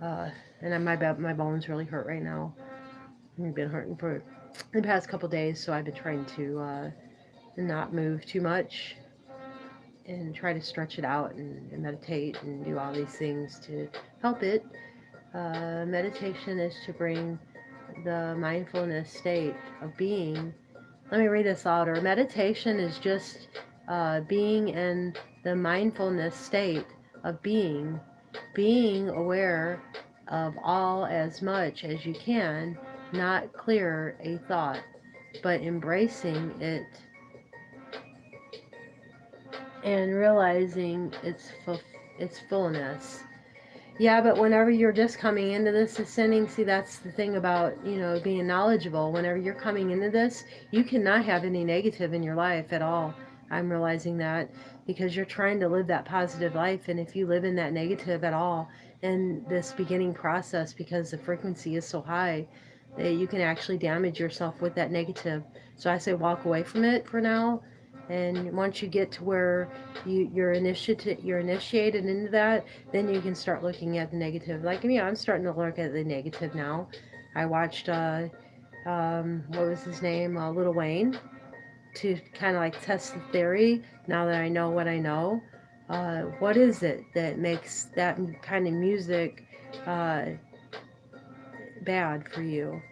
And my bones really hurt right now. I've been hurting for the past couple days, so I've been trying to not move too much and try to stretch it out and meditate and do all these things to help it. Meditation is to bring the mindfulness state of being. Let me read this louder. Meditation is just being in the mindfulness state of being aware of all as much as you can, not clear a thought, but embracing it and realizing its fullness. Yeah, but whenever you're just coming into this ascending, see, that's the thing about, you know, being knowledgeable. Whenever you're coming into this, you cannot have any negative in your life at all. I'm realizing that because you're trying to live that positive life. And if you live in that negative at all in this beginning process, because the frequency is so high, that you can actually damage yourself with that negative. So I say walk away from it for now. And once you get to where you're initiated into that, then you can start looking at the negative. Like me, I'm starting to look at the negative now. I watched what was his name, Lil Wayne, to kind of like test the theory. Now that I know what I know, what is it that makes that kind of music bad for you?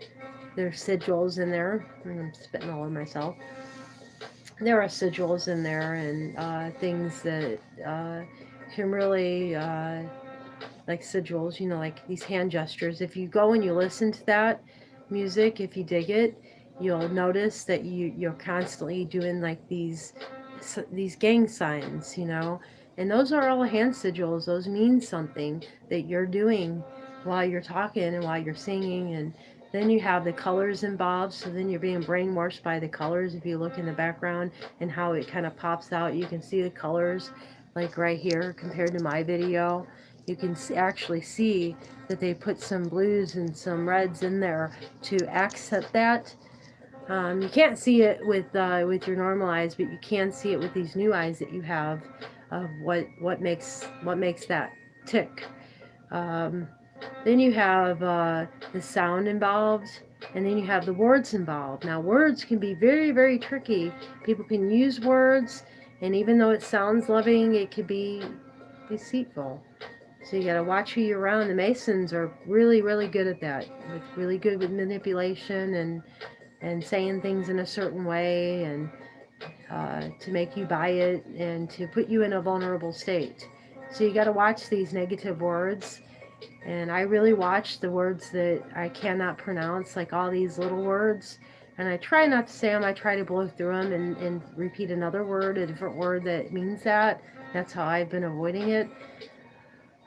There's sigils in there. I'm spitting all over myself. There are sigils in there and things that can really, like sigils, you know, like these hand gestures. If you go and you listen to that music, if you dig it, you'll notice that you're constantly doing like these gang signs, you know, and those are all hand sigils. Those mean something that you're doing while you're talking and while you're singing. And then you have the colors involved, so then you're being brainwashed by the colors. If you look in the background and how it kind of pops out, you can see the colors like right here compared to my video. You can actually see that they put some blues and some reds in there to accent that. You can't see it with your normal eyes, but you can see it with these new eyes that you have of what makes that tick. Um, then you have the sound involved, and then you have the words involved. Now, words can be very, very tricky. People can use words, and even though it sounds loving, it could be deceitful. So you gotta watch who you're around. The Masons are really, really good at that. Like really good with manipulation and saying things in a certain way and to make you buy it and to put you in a vulnerable state. So you gotta watch these negative words. And I really watch the words that I cannot pronounce, like all these little words. And I try not to say them. I try to blow through them and repeat another word, a different word that means that. That's how I've been avoiding it.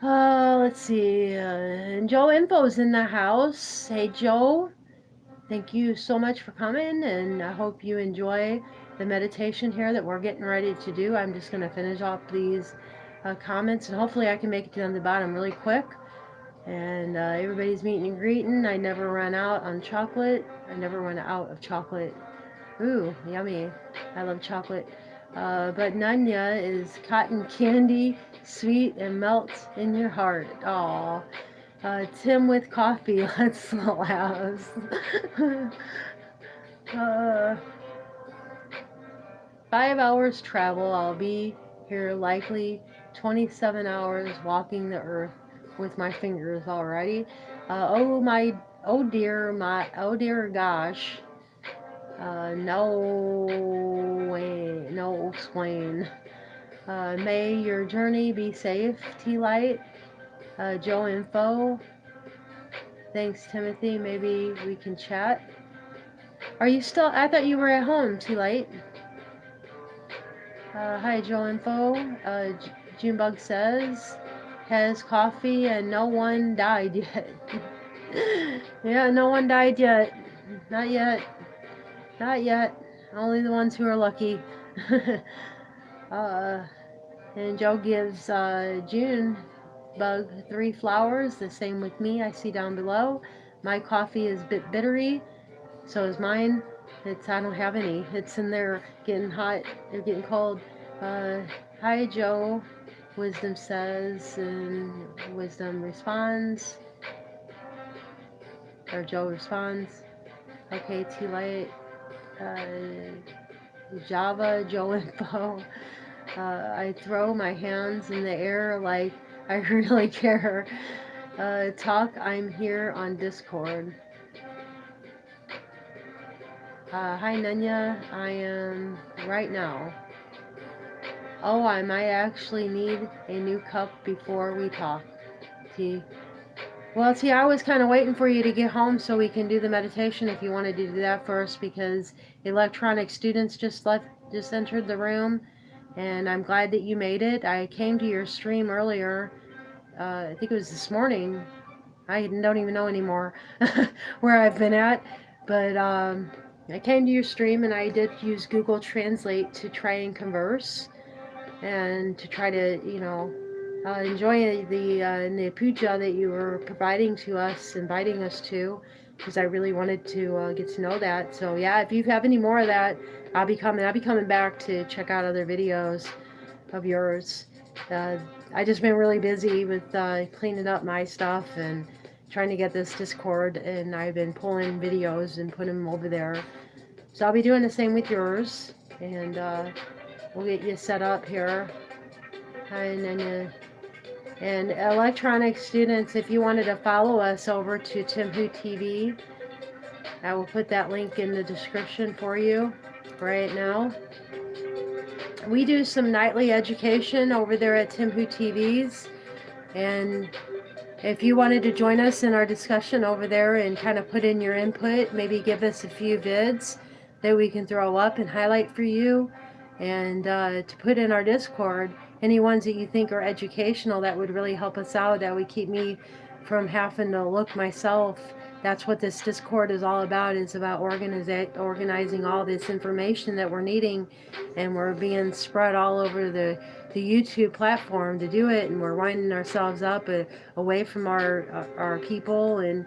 Let's see. And Joe Info's in the house. Hey, Joe. Thank you so much for coming, and I hope you enjoy the meditation here that we're getting ready to do. I'm just going to finish off these comments, and hopefully I can make it down the bottom really quick. And everybody's meeting and greeting. I never run out on chocolate. I never run out of chocolate. Ooh, yummy. I love chocolate. But Nanya is cotton candy, sweet and melts in your heart. Aw. Tim with coffee, let's laugh. 5 hours travel, I'll be here likely 27 hours walking the earth with my fingers already. Oh dear gosh. No way, no explain. May your journey be safe, T-Light. Joe Info. Thanks, Timothy. Maybe we can chat. Are you still? I thought you were at home, T-Light. Hi, Joe Info. Junebug says, has coffee and no one died yet. Yeah, no one died yet. Not yet. Not yet. Only the ones who are lucky. And Joe gives June Bug 3 flowers. The same with me. I see down below. My coffee is a bit bittery. So is mine. I don't have any. It's in there getting hot. They're getting cold. Hi, Joe. Wisdom says, and Wisdom responds. Or Joe responds. Okay, T-Light. Java, Joe Info. I throw my hands in the air like I really care. Talk, I'm here on Discord. Hi, Nanya. I am right now. Oh, I might actually need a new cup before we talk. T. Well, T, I was kind of waiting for you to get home so we can do the meditation if you wanted to do that first, because electronic students just entered the room, and I'm glad that you made it. I came to your stream earlier. I think it was this morning. I don't even know anymore where I've been at, but I came to your stream and I did use Google Translate to try and converse and to try to, enjoy the puja that you were providing to us, inviting us to, because I really wanted to get to know that. So yeah, if you have any more of that, I'll be coming back to check out other videos of yours. I just been really busy with cleaning up my stuff and trying to get this Discord, and I've been pulling videos and putting them over there. So I'll be doing the same with yours, and we'll get you set up here. And electronic students, if you wanted to follow us over to Timhu TV, I will put that link in the description for you right now. We do some nightly education over there at Tim Who TVs, and if you wanted to join us in our discussion over there and kind of put in your input, maybe give us a few vids that we can throw up and highlight for you, and to put in our Discord, any ones that you think are educational that would really help us out, that would keep me from having to look myself. That's what this Discord is all about. It's about organizing all this information that we're needing, and we're being spread all over the YouTube platform to do it, and we're winding ourselves up away from our people, and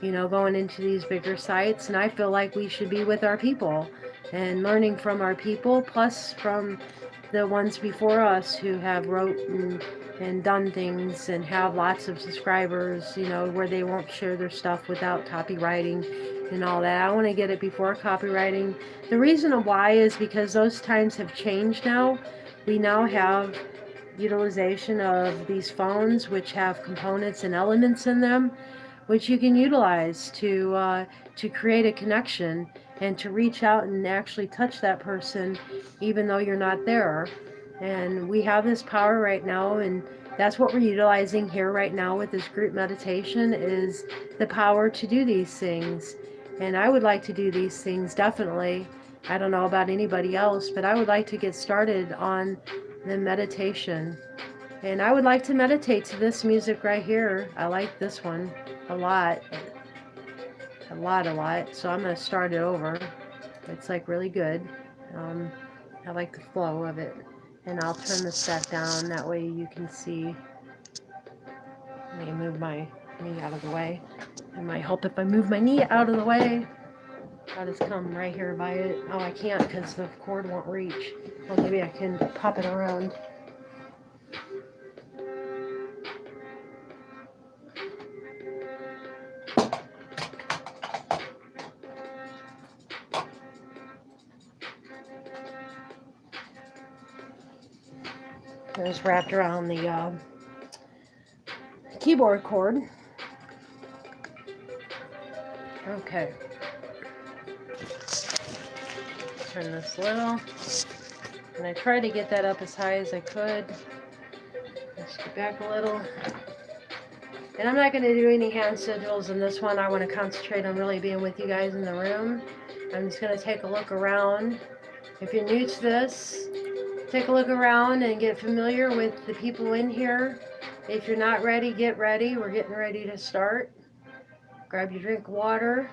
going into these bigger sites. And I feel like we should be with our people and learning from our people, plus from the ones before us who have wrote and done things and have lots of subscribers, where they won't share their stuff without copywriting and all that. I want to get it before copywriting. The reason why is because those times have changed now. We now have utilization of these phones, which have components and elements in them, which you can utilize to create a connection and to reach out and actually touch that person even though you're not there. And we have this power right now, and that's what we're utilizing here right now with this group meditation, is the power to do these things. And I would like to do these things, definitely. I don't know about anybody else, but I would like to get started on the meditation. And I would like to meditate to this music right here. I like this one a lot. A lot. So I'm going to start it over. It's like really good. I like the flow of it. And I'll turn this back down. That way you can see. Let me move my knee out of the way. It might help if I move my knee out of the way. I'll just come right here by it. Oh, I can't because the cord won't reach. Well, maybe I can pop it around. It was wrapped around the keyboard cord. Okay. Turn this little. And I tried to get that up as high as I could. Let's get back a little. And I'm not going to do any hand sigils in this one. I want to concentrate on really being with you guys in the room. I'm just going to take a look around. If you're new to this, take a look around and get familiar with the people in here. If you're not ready, get ready. We're getting ready to start. Grab your drink of water.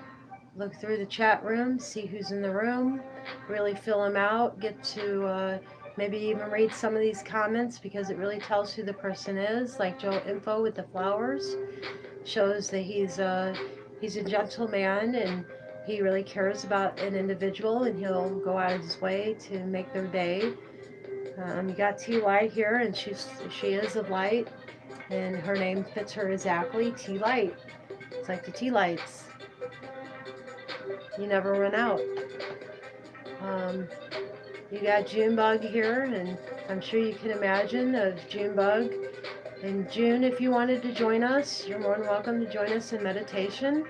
Look through the chat room. See who's in the room. Really fill them out. Get to maybe even read some of these comments, because it really tells who the person is. Like Joe Info with the flowers. Shows that he's a gentleman, and he really cares about an individual, and he'll go out of his way to make their day. You got T Light here, and she is of light, and her name fits her exactly. T Light. It's like the tea lights. You never run out. You got Junebug here, and I'm sure you can imagine of Junebug. And June, if you wanted to join us, you're more than welcome to join us in meditation.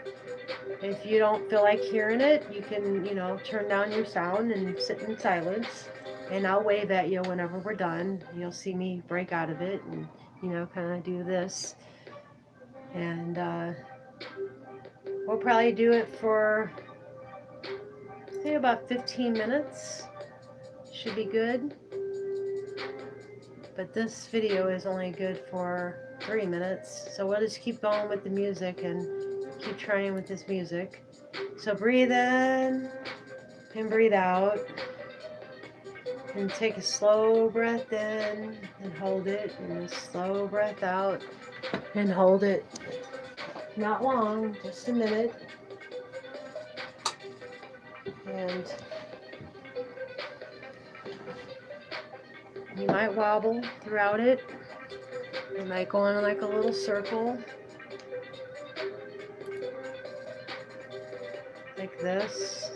If you don't feel like hearing it, you can, turn down your sound and sit in silence. And I'll wave at you whenever we're done. You'll see me break out of it and, kind of do this. And we'll probably do it for, say, about 15 minutes. Should be good. But this video is only good for 3 minutes. So we'll just keep going with the music and keep trying with this music. So breathe in and breathe out. And take a slow breath in and hold it. And a slow breath out and hold it. Not long, just a minute. And you might wobble throughout it. You might go in like a little circle. Like this.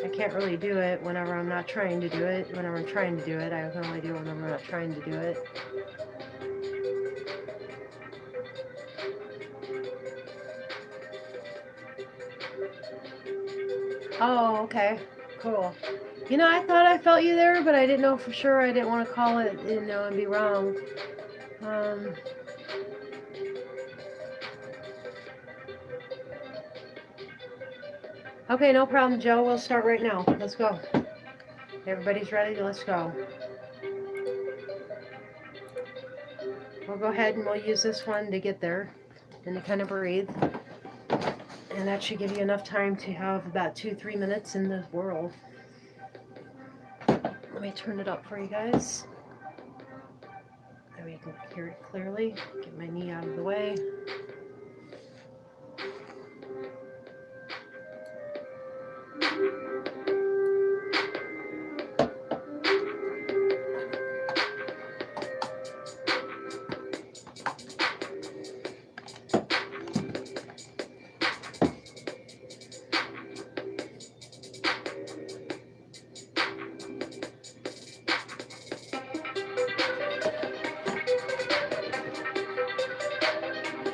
I can't really do it whenever I'm not trying to do it. Whenever I'm trying to do it, I can only do it whenever I'm not trying to do it. Oh, okay. Cool. You know, I thought I felt you there, but I didn't know for sure. I didn't want to call it, you know, and be wrong. Okay, no problem, Joe. We'll start right now. Let's go. Everybody's ready? Let's go. We'll go ahead and we'll use this one to get there and to kind of breathe. And that should give you enough time to have about 2-3 minutes in the world. Let me turn it up for you guys. That way you can hear it clearly. Get my knee out of the way.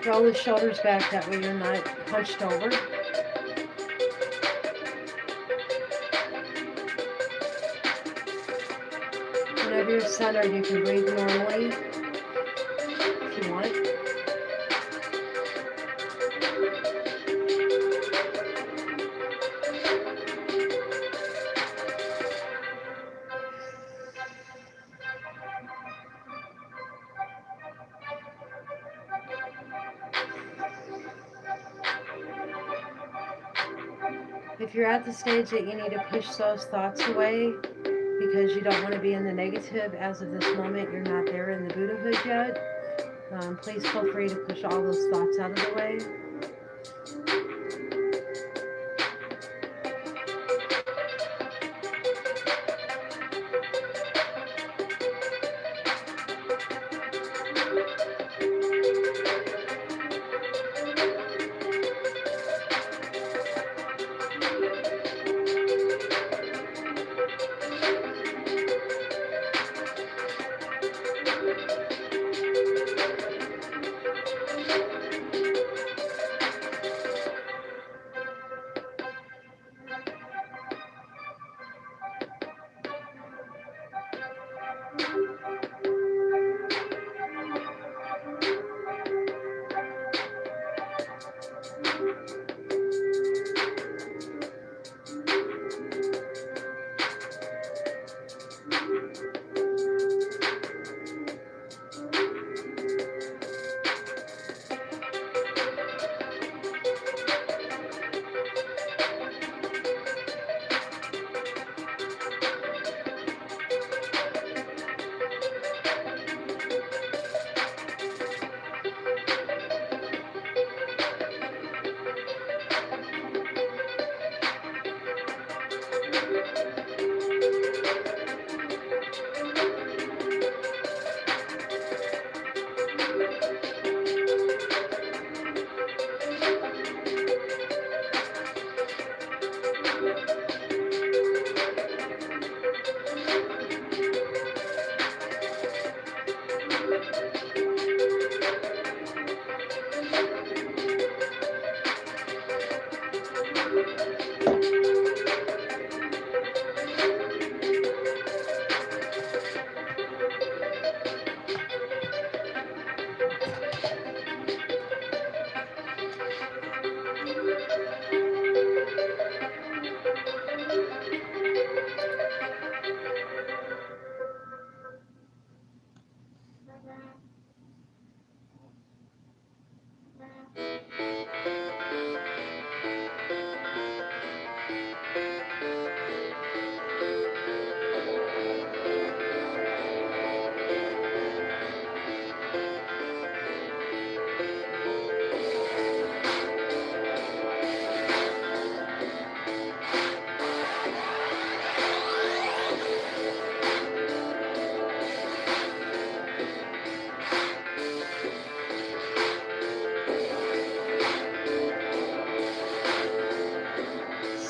Roll the shoulders back, that way you're not hunched over. Whenever you're centered, you can breathe normally if you want. If you're at the stage that you need to push those thoughts away because you don't want to be in the negative as of this moment, you're not there in the Buddhahood yet, please feel free to push all those thoughts out of the way.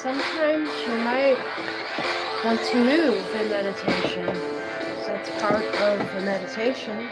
Sometimes you might want to move in meditation. That's part of the meditation.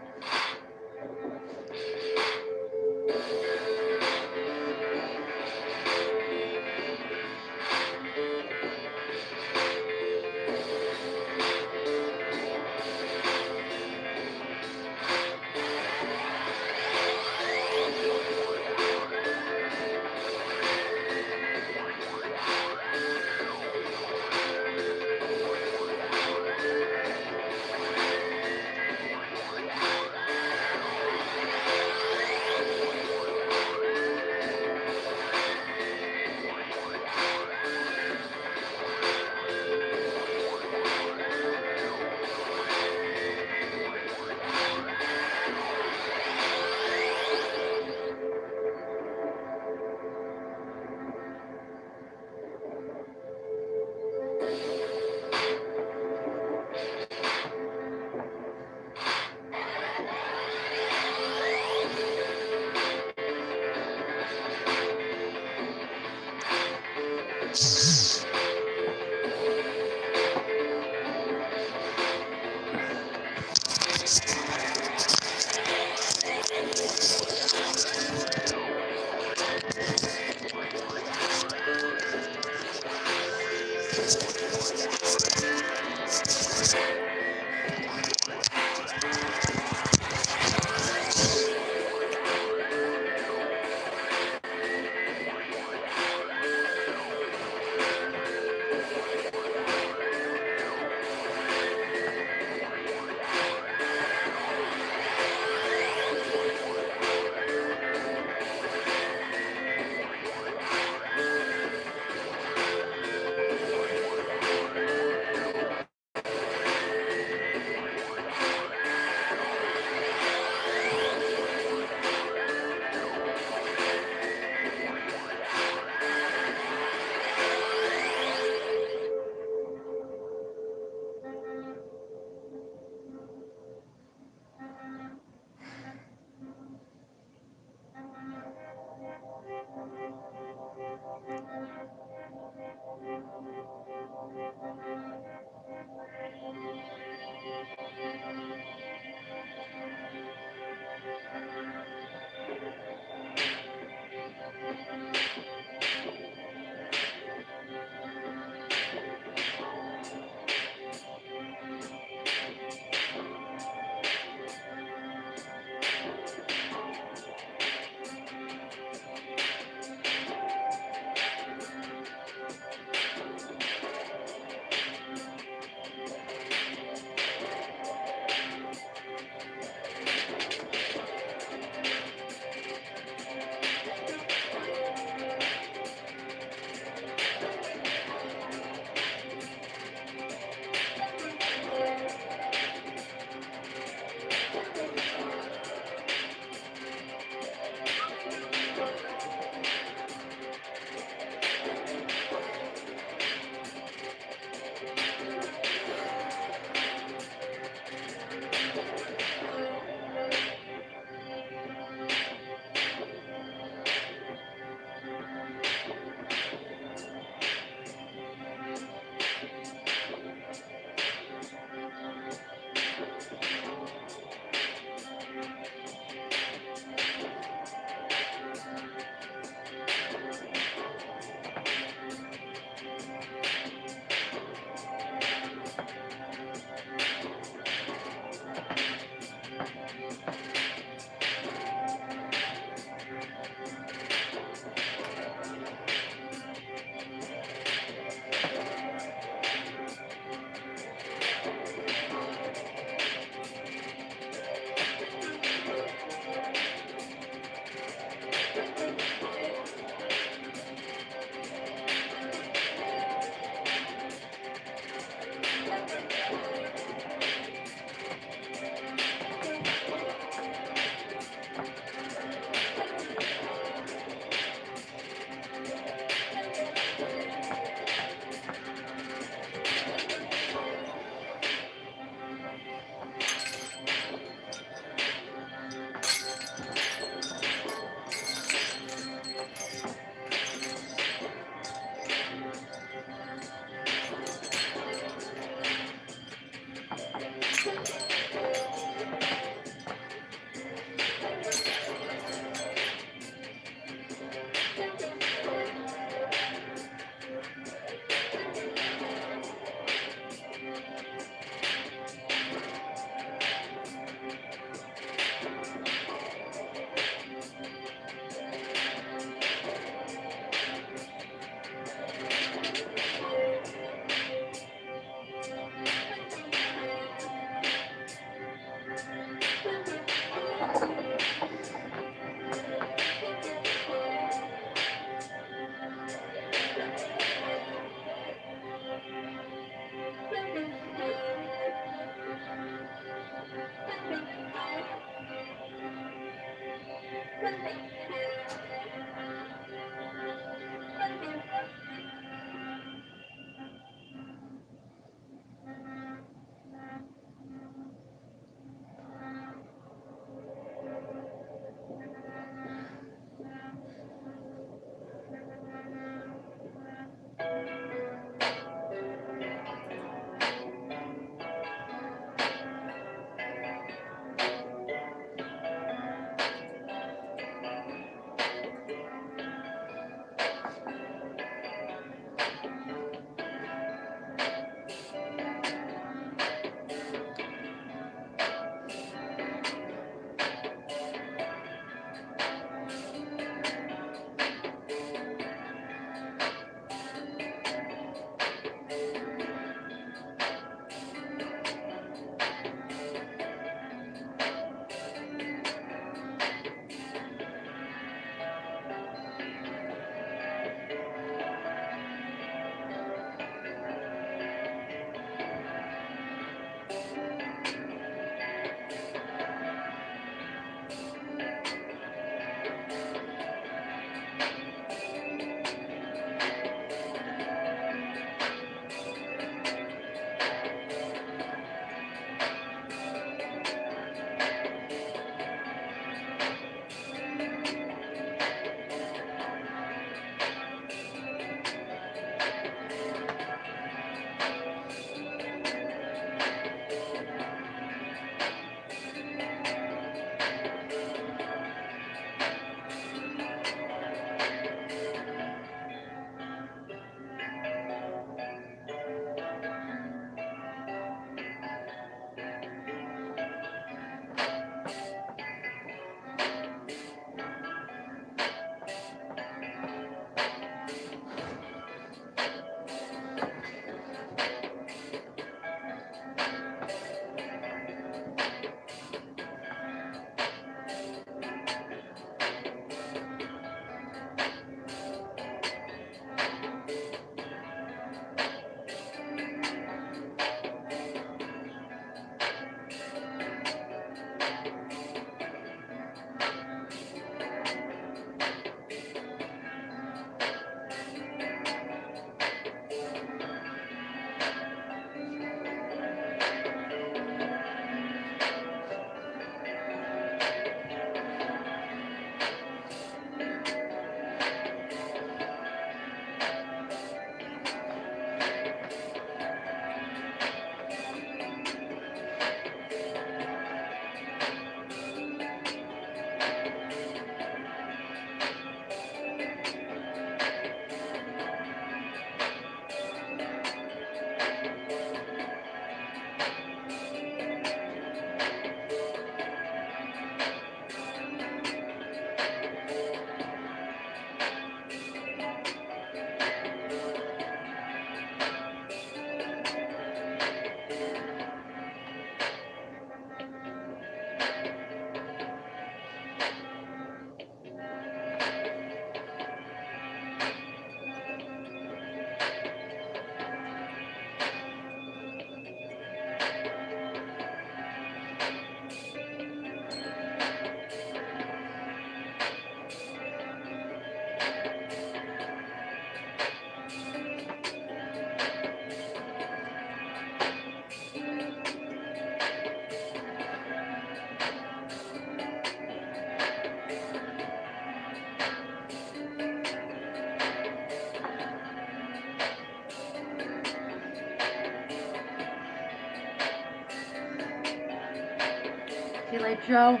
See you later, Joe.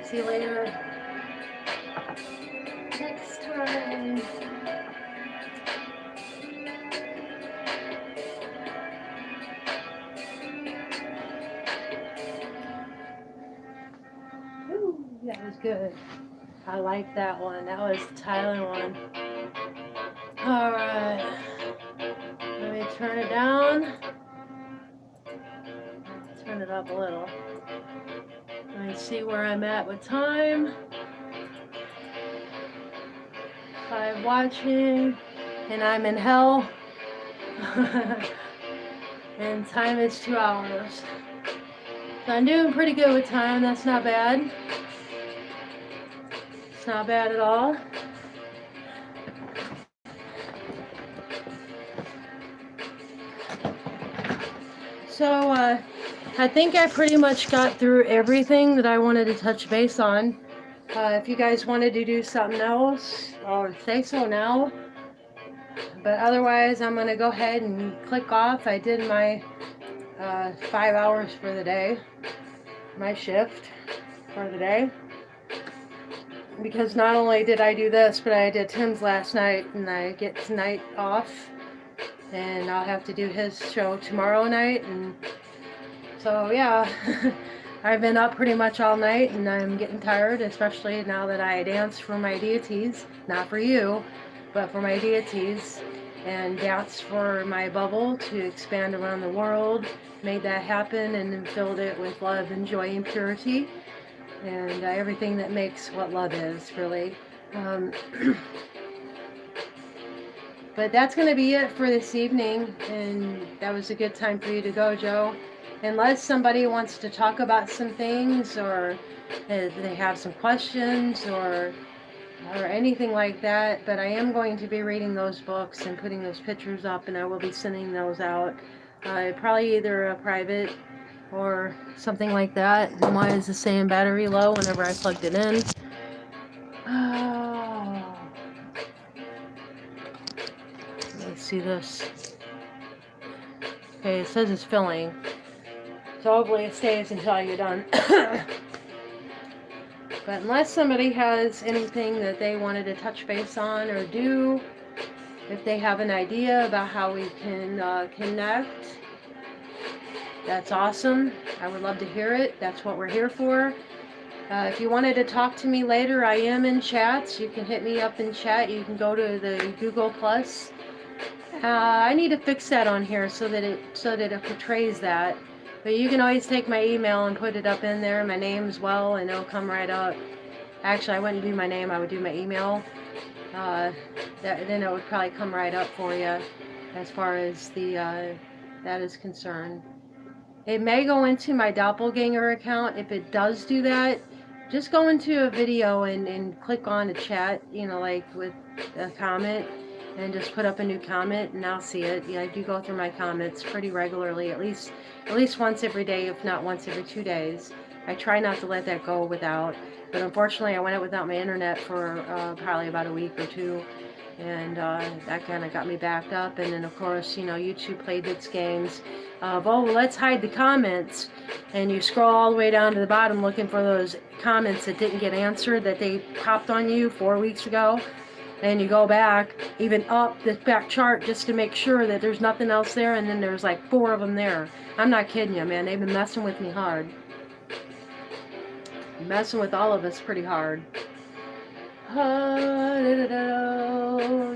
See you later. Next time. Ooh, that was good. I like that one. That was the Thailand one. Alright. Let me turn it down. Turn it up a little. Let me see where I'm at with time. 5 watching. And I'm in hell. And time is 2 hours. So I'm doing pretty good with time. That's not bad. It's not bad at all. So I think I pretty much got through everything that I wanted to touch base on. If you guys wanted to do something else, I'll say so now. But otherwise, I'm going to go ahead and click off. I did my 5 hours for the day, my shift for the day. Because not only did I do this, but I did Tim's last night, and I get tonight off. And I'll have to do his show tomorrow night. And so, yeah, I've been up pretty much all night, and I'm getting tired, especially now that I dance for my deities. Not for you, but for my deities. And dance for my bubble to expand around the world. Made that happen and then filled it with love and joy and purity. And everything that makes what love is, really. But that's going to be it for this evening, and that was a good time for you to go, Joe. Unless somebody wants to talk about some things, or they have some questions, or anything like that, but I am going to be reading those books and putting those pictures up, and I will be sending those out. Probably either a private or something like that. And why is the same battery low whenever I plugged it in? Oh. Let's see this. Okay, it says it's filling. So hopefully it stays until you're done. But unless somebody has anything that they wanted to touch base on or do, if they have an idea about how we can connect, that's awesome. I would love to hear it. That's what we're here for. If you wanted to talk to me later, I am in chats. You can hit me up in chat. You can go to the Google Plus. I need to fix that on here so that it portrays that. But you can always take my email and put it up in there, my name as well, and it'll come right up. Actually, I wouldn't do my name. I would do my email. Then it would probably come right up for you as far as that is concerned. It may go into my doppelganger account. If it does do that, just go into a video and click on the chat, you know, like with a comment, and just put up a new comment, and I'll see it. Yeah, I do go through my comments pretty regularly, at least once every day, if not once every 2 days. I try not to let that go without, but unfortunately I went out without my internet for probably about a week or two. And that kind of got me backed up. And then, of course, you know, YouTube played its games of, oh, well, let's hide the comments. And you scroll all the way down to the bottom looking for those comments that didn't get answered, that they popped on you 4 weeks ago. And you go back, even up the back chart, just to make sure that there's nothing else there. And then there's like 4 of them there. I'm not kidding you, man. They've been messing with me hard. Messing with all of us pretty hard.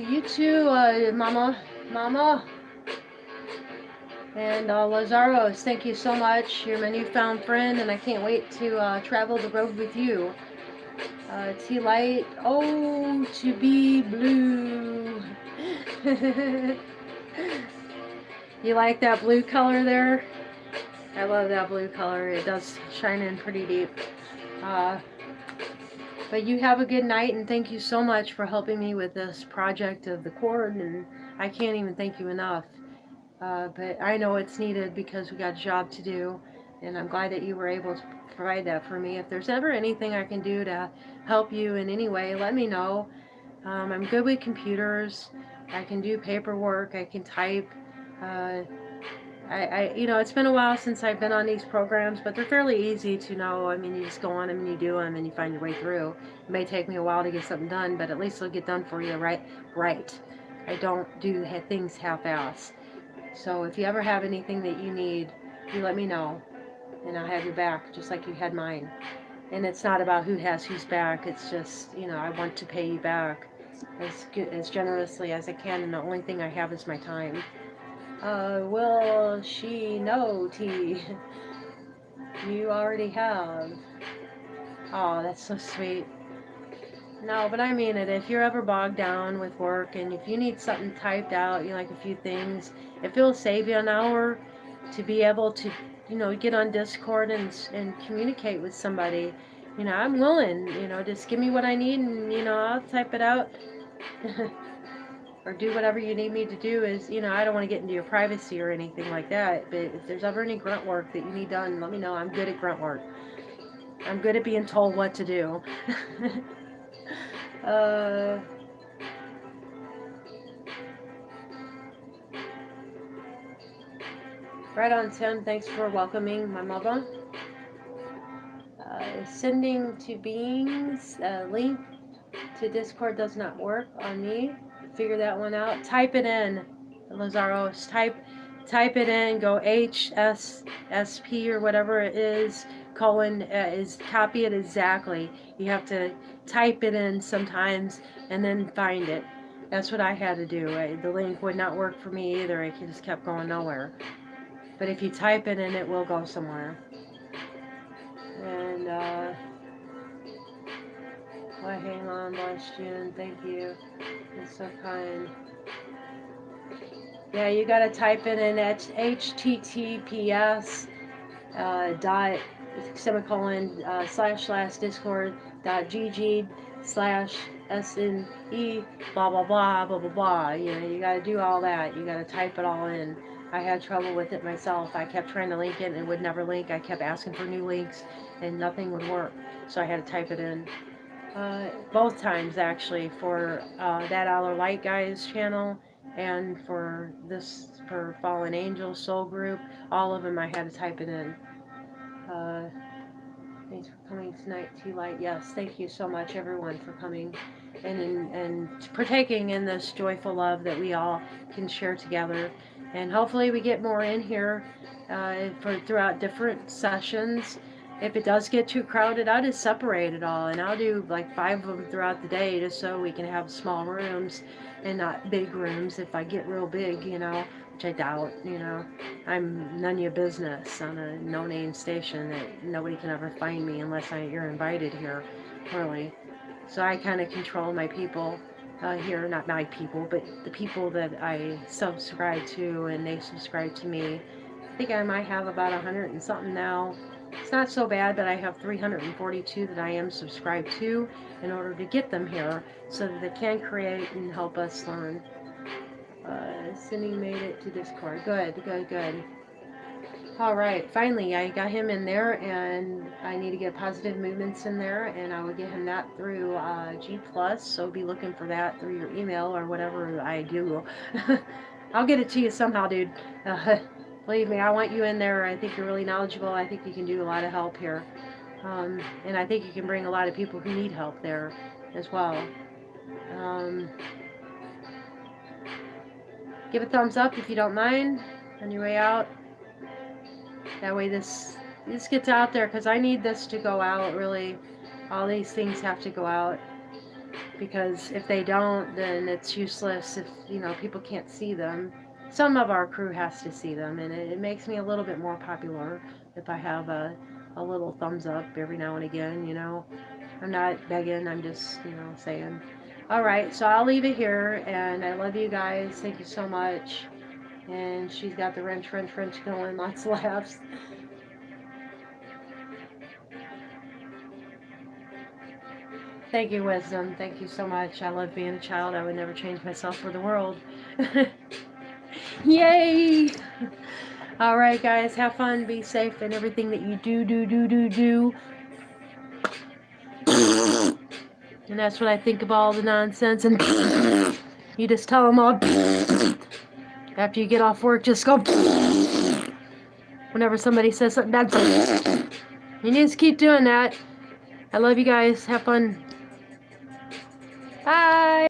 You too, Mama. And Lazaros, thank you so much. You're my newfound friend, and I can't wait to travel the road with you. T-Light, oh, to be blue. You like that blue color there? I love that blue color. It does shine in pretty deep. But you have a good night, and thank you so much for helping me with this project of the cord, and I can't even thank you enough. But I know it's needed because we got a job to do, and I'm glad that you were able to provide that for me. If there's ever anything I can do to help you in any way, let me know. I'm good with computers. I can do paperwork. I can type. you know, it's been a while since I've been on these programs, but they're fairly easy to know. I mean, you just go on them and you do them and you find your way through. It may take me a while to get something done, but at least it'll get done for you, right? Right. I don't do things half-ass. So if you ever have anything that you need, you let me know, and I'll have your back, just like you had mine. And it's not about who has whose back. It's just, you know, I want to pay you back as generously as I can, and the only thing I have is my time. Will she know, T? You already have. Oh, that's so sweet. No, but I mean it. If you're ever bogged down with work and if you need something typed out, you know, like a few things, if it'll save you an hour to be able to, you know, get on Discord and communicate with somebody, you know, I'm willing, you know, just give me what I need and, you know, I'll type it out. Or do whatever you need me to do. Is, you know, I don't want to get into your privacy or anything like that, but if there's ever any grunt work that you need done, let me know. I'm good at grunt work. I'm good at being told what to do. Right on 10, thanks for welcoming my mother. Sending to beings, link to Discord does not work on me. Figure that one out. Type it in, Lazaros. Type it in. Go HSSP or whatever it is. Colon is copy it exactly. You have to type it in sometimes and then find it. That's what I had to do. The link would not work for me either. It just kept going nowhere. But if you type it in, it will go somewhere. And well, hang on, bless June. Thank you. It's so kind. Yeah, you gotta type it in at https dot semicolon / discord.gg /SNE blah blah blah blah blah blah. You know, you gotta do all that. You gotta type it all in. I had trouble with it myself. I kept trying to link it and it would never link. I kept asking for new links and nothing would work. So I had to type it in. Both times actually, for that Our Light Guys channel and for Fallen Angel Soul Group, all of them I had to type it in. Thanks for coming tonight, Tea Light. Yes, thank you so much, everyone, for coming and partaking in this joyful love that we all can share together. And hopefully we get more in here throughout different sessions. If it does get too crowded, I'll just separate it all, and I'll do like 5 of them throughout the day just so we can have small rooms and not big rooms if I get real big, you know, which I doubt, you know. I'm none of your business on a no-name station that nobody can ever find me unless you're invited here, really. So I kind of control my people here, not my people, but the people that I subscribe to and they subscribe to me. I think I might have about 100 and something now. It's not so bad, but I have 342 that I am subscribed to in order to get them here so that they can create and help us learn. Cindy made it to Discord. Good, good, good. All right, finally, I got him in there, and I need to get Positive Movements in there, and I will get him that through G+, so be looking for that through your email or whatever I do. I'll get it to you somehow, dude. Believe me, I want you in there. I think you're really knowledgeable. I think you can do a lot of help here. And I think you can bring a lot of people who need help there as well. Give a thumbs up if you don't mind on your way out. That way this gets out there, because I need this to go out, really. All these things have to go out, because if they don't, then it's useless if, you know, people can't see them. Some of our crew has to see them, and it makes me a little bit more popular if I have a little thumbs up every now and again, you know. I'm not begging, I'm just, you know, saying. Alright, so I'll leave it here, and I love you guys. Thank you so much. And she's got the wrench going, lots of laughs. Thank you, Wisdom. Thank you so much. I love being a child. I would never change myself for the world. Yay! Alright, guys, have fun, be safe, and everything that you do. And that's what I think of all the nonsense, and you just tell them all. After you get off work, just go. Whenever somebody says something bad, you need to keep doing that. I love you guys. Have fun. Bye.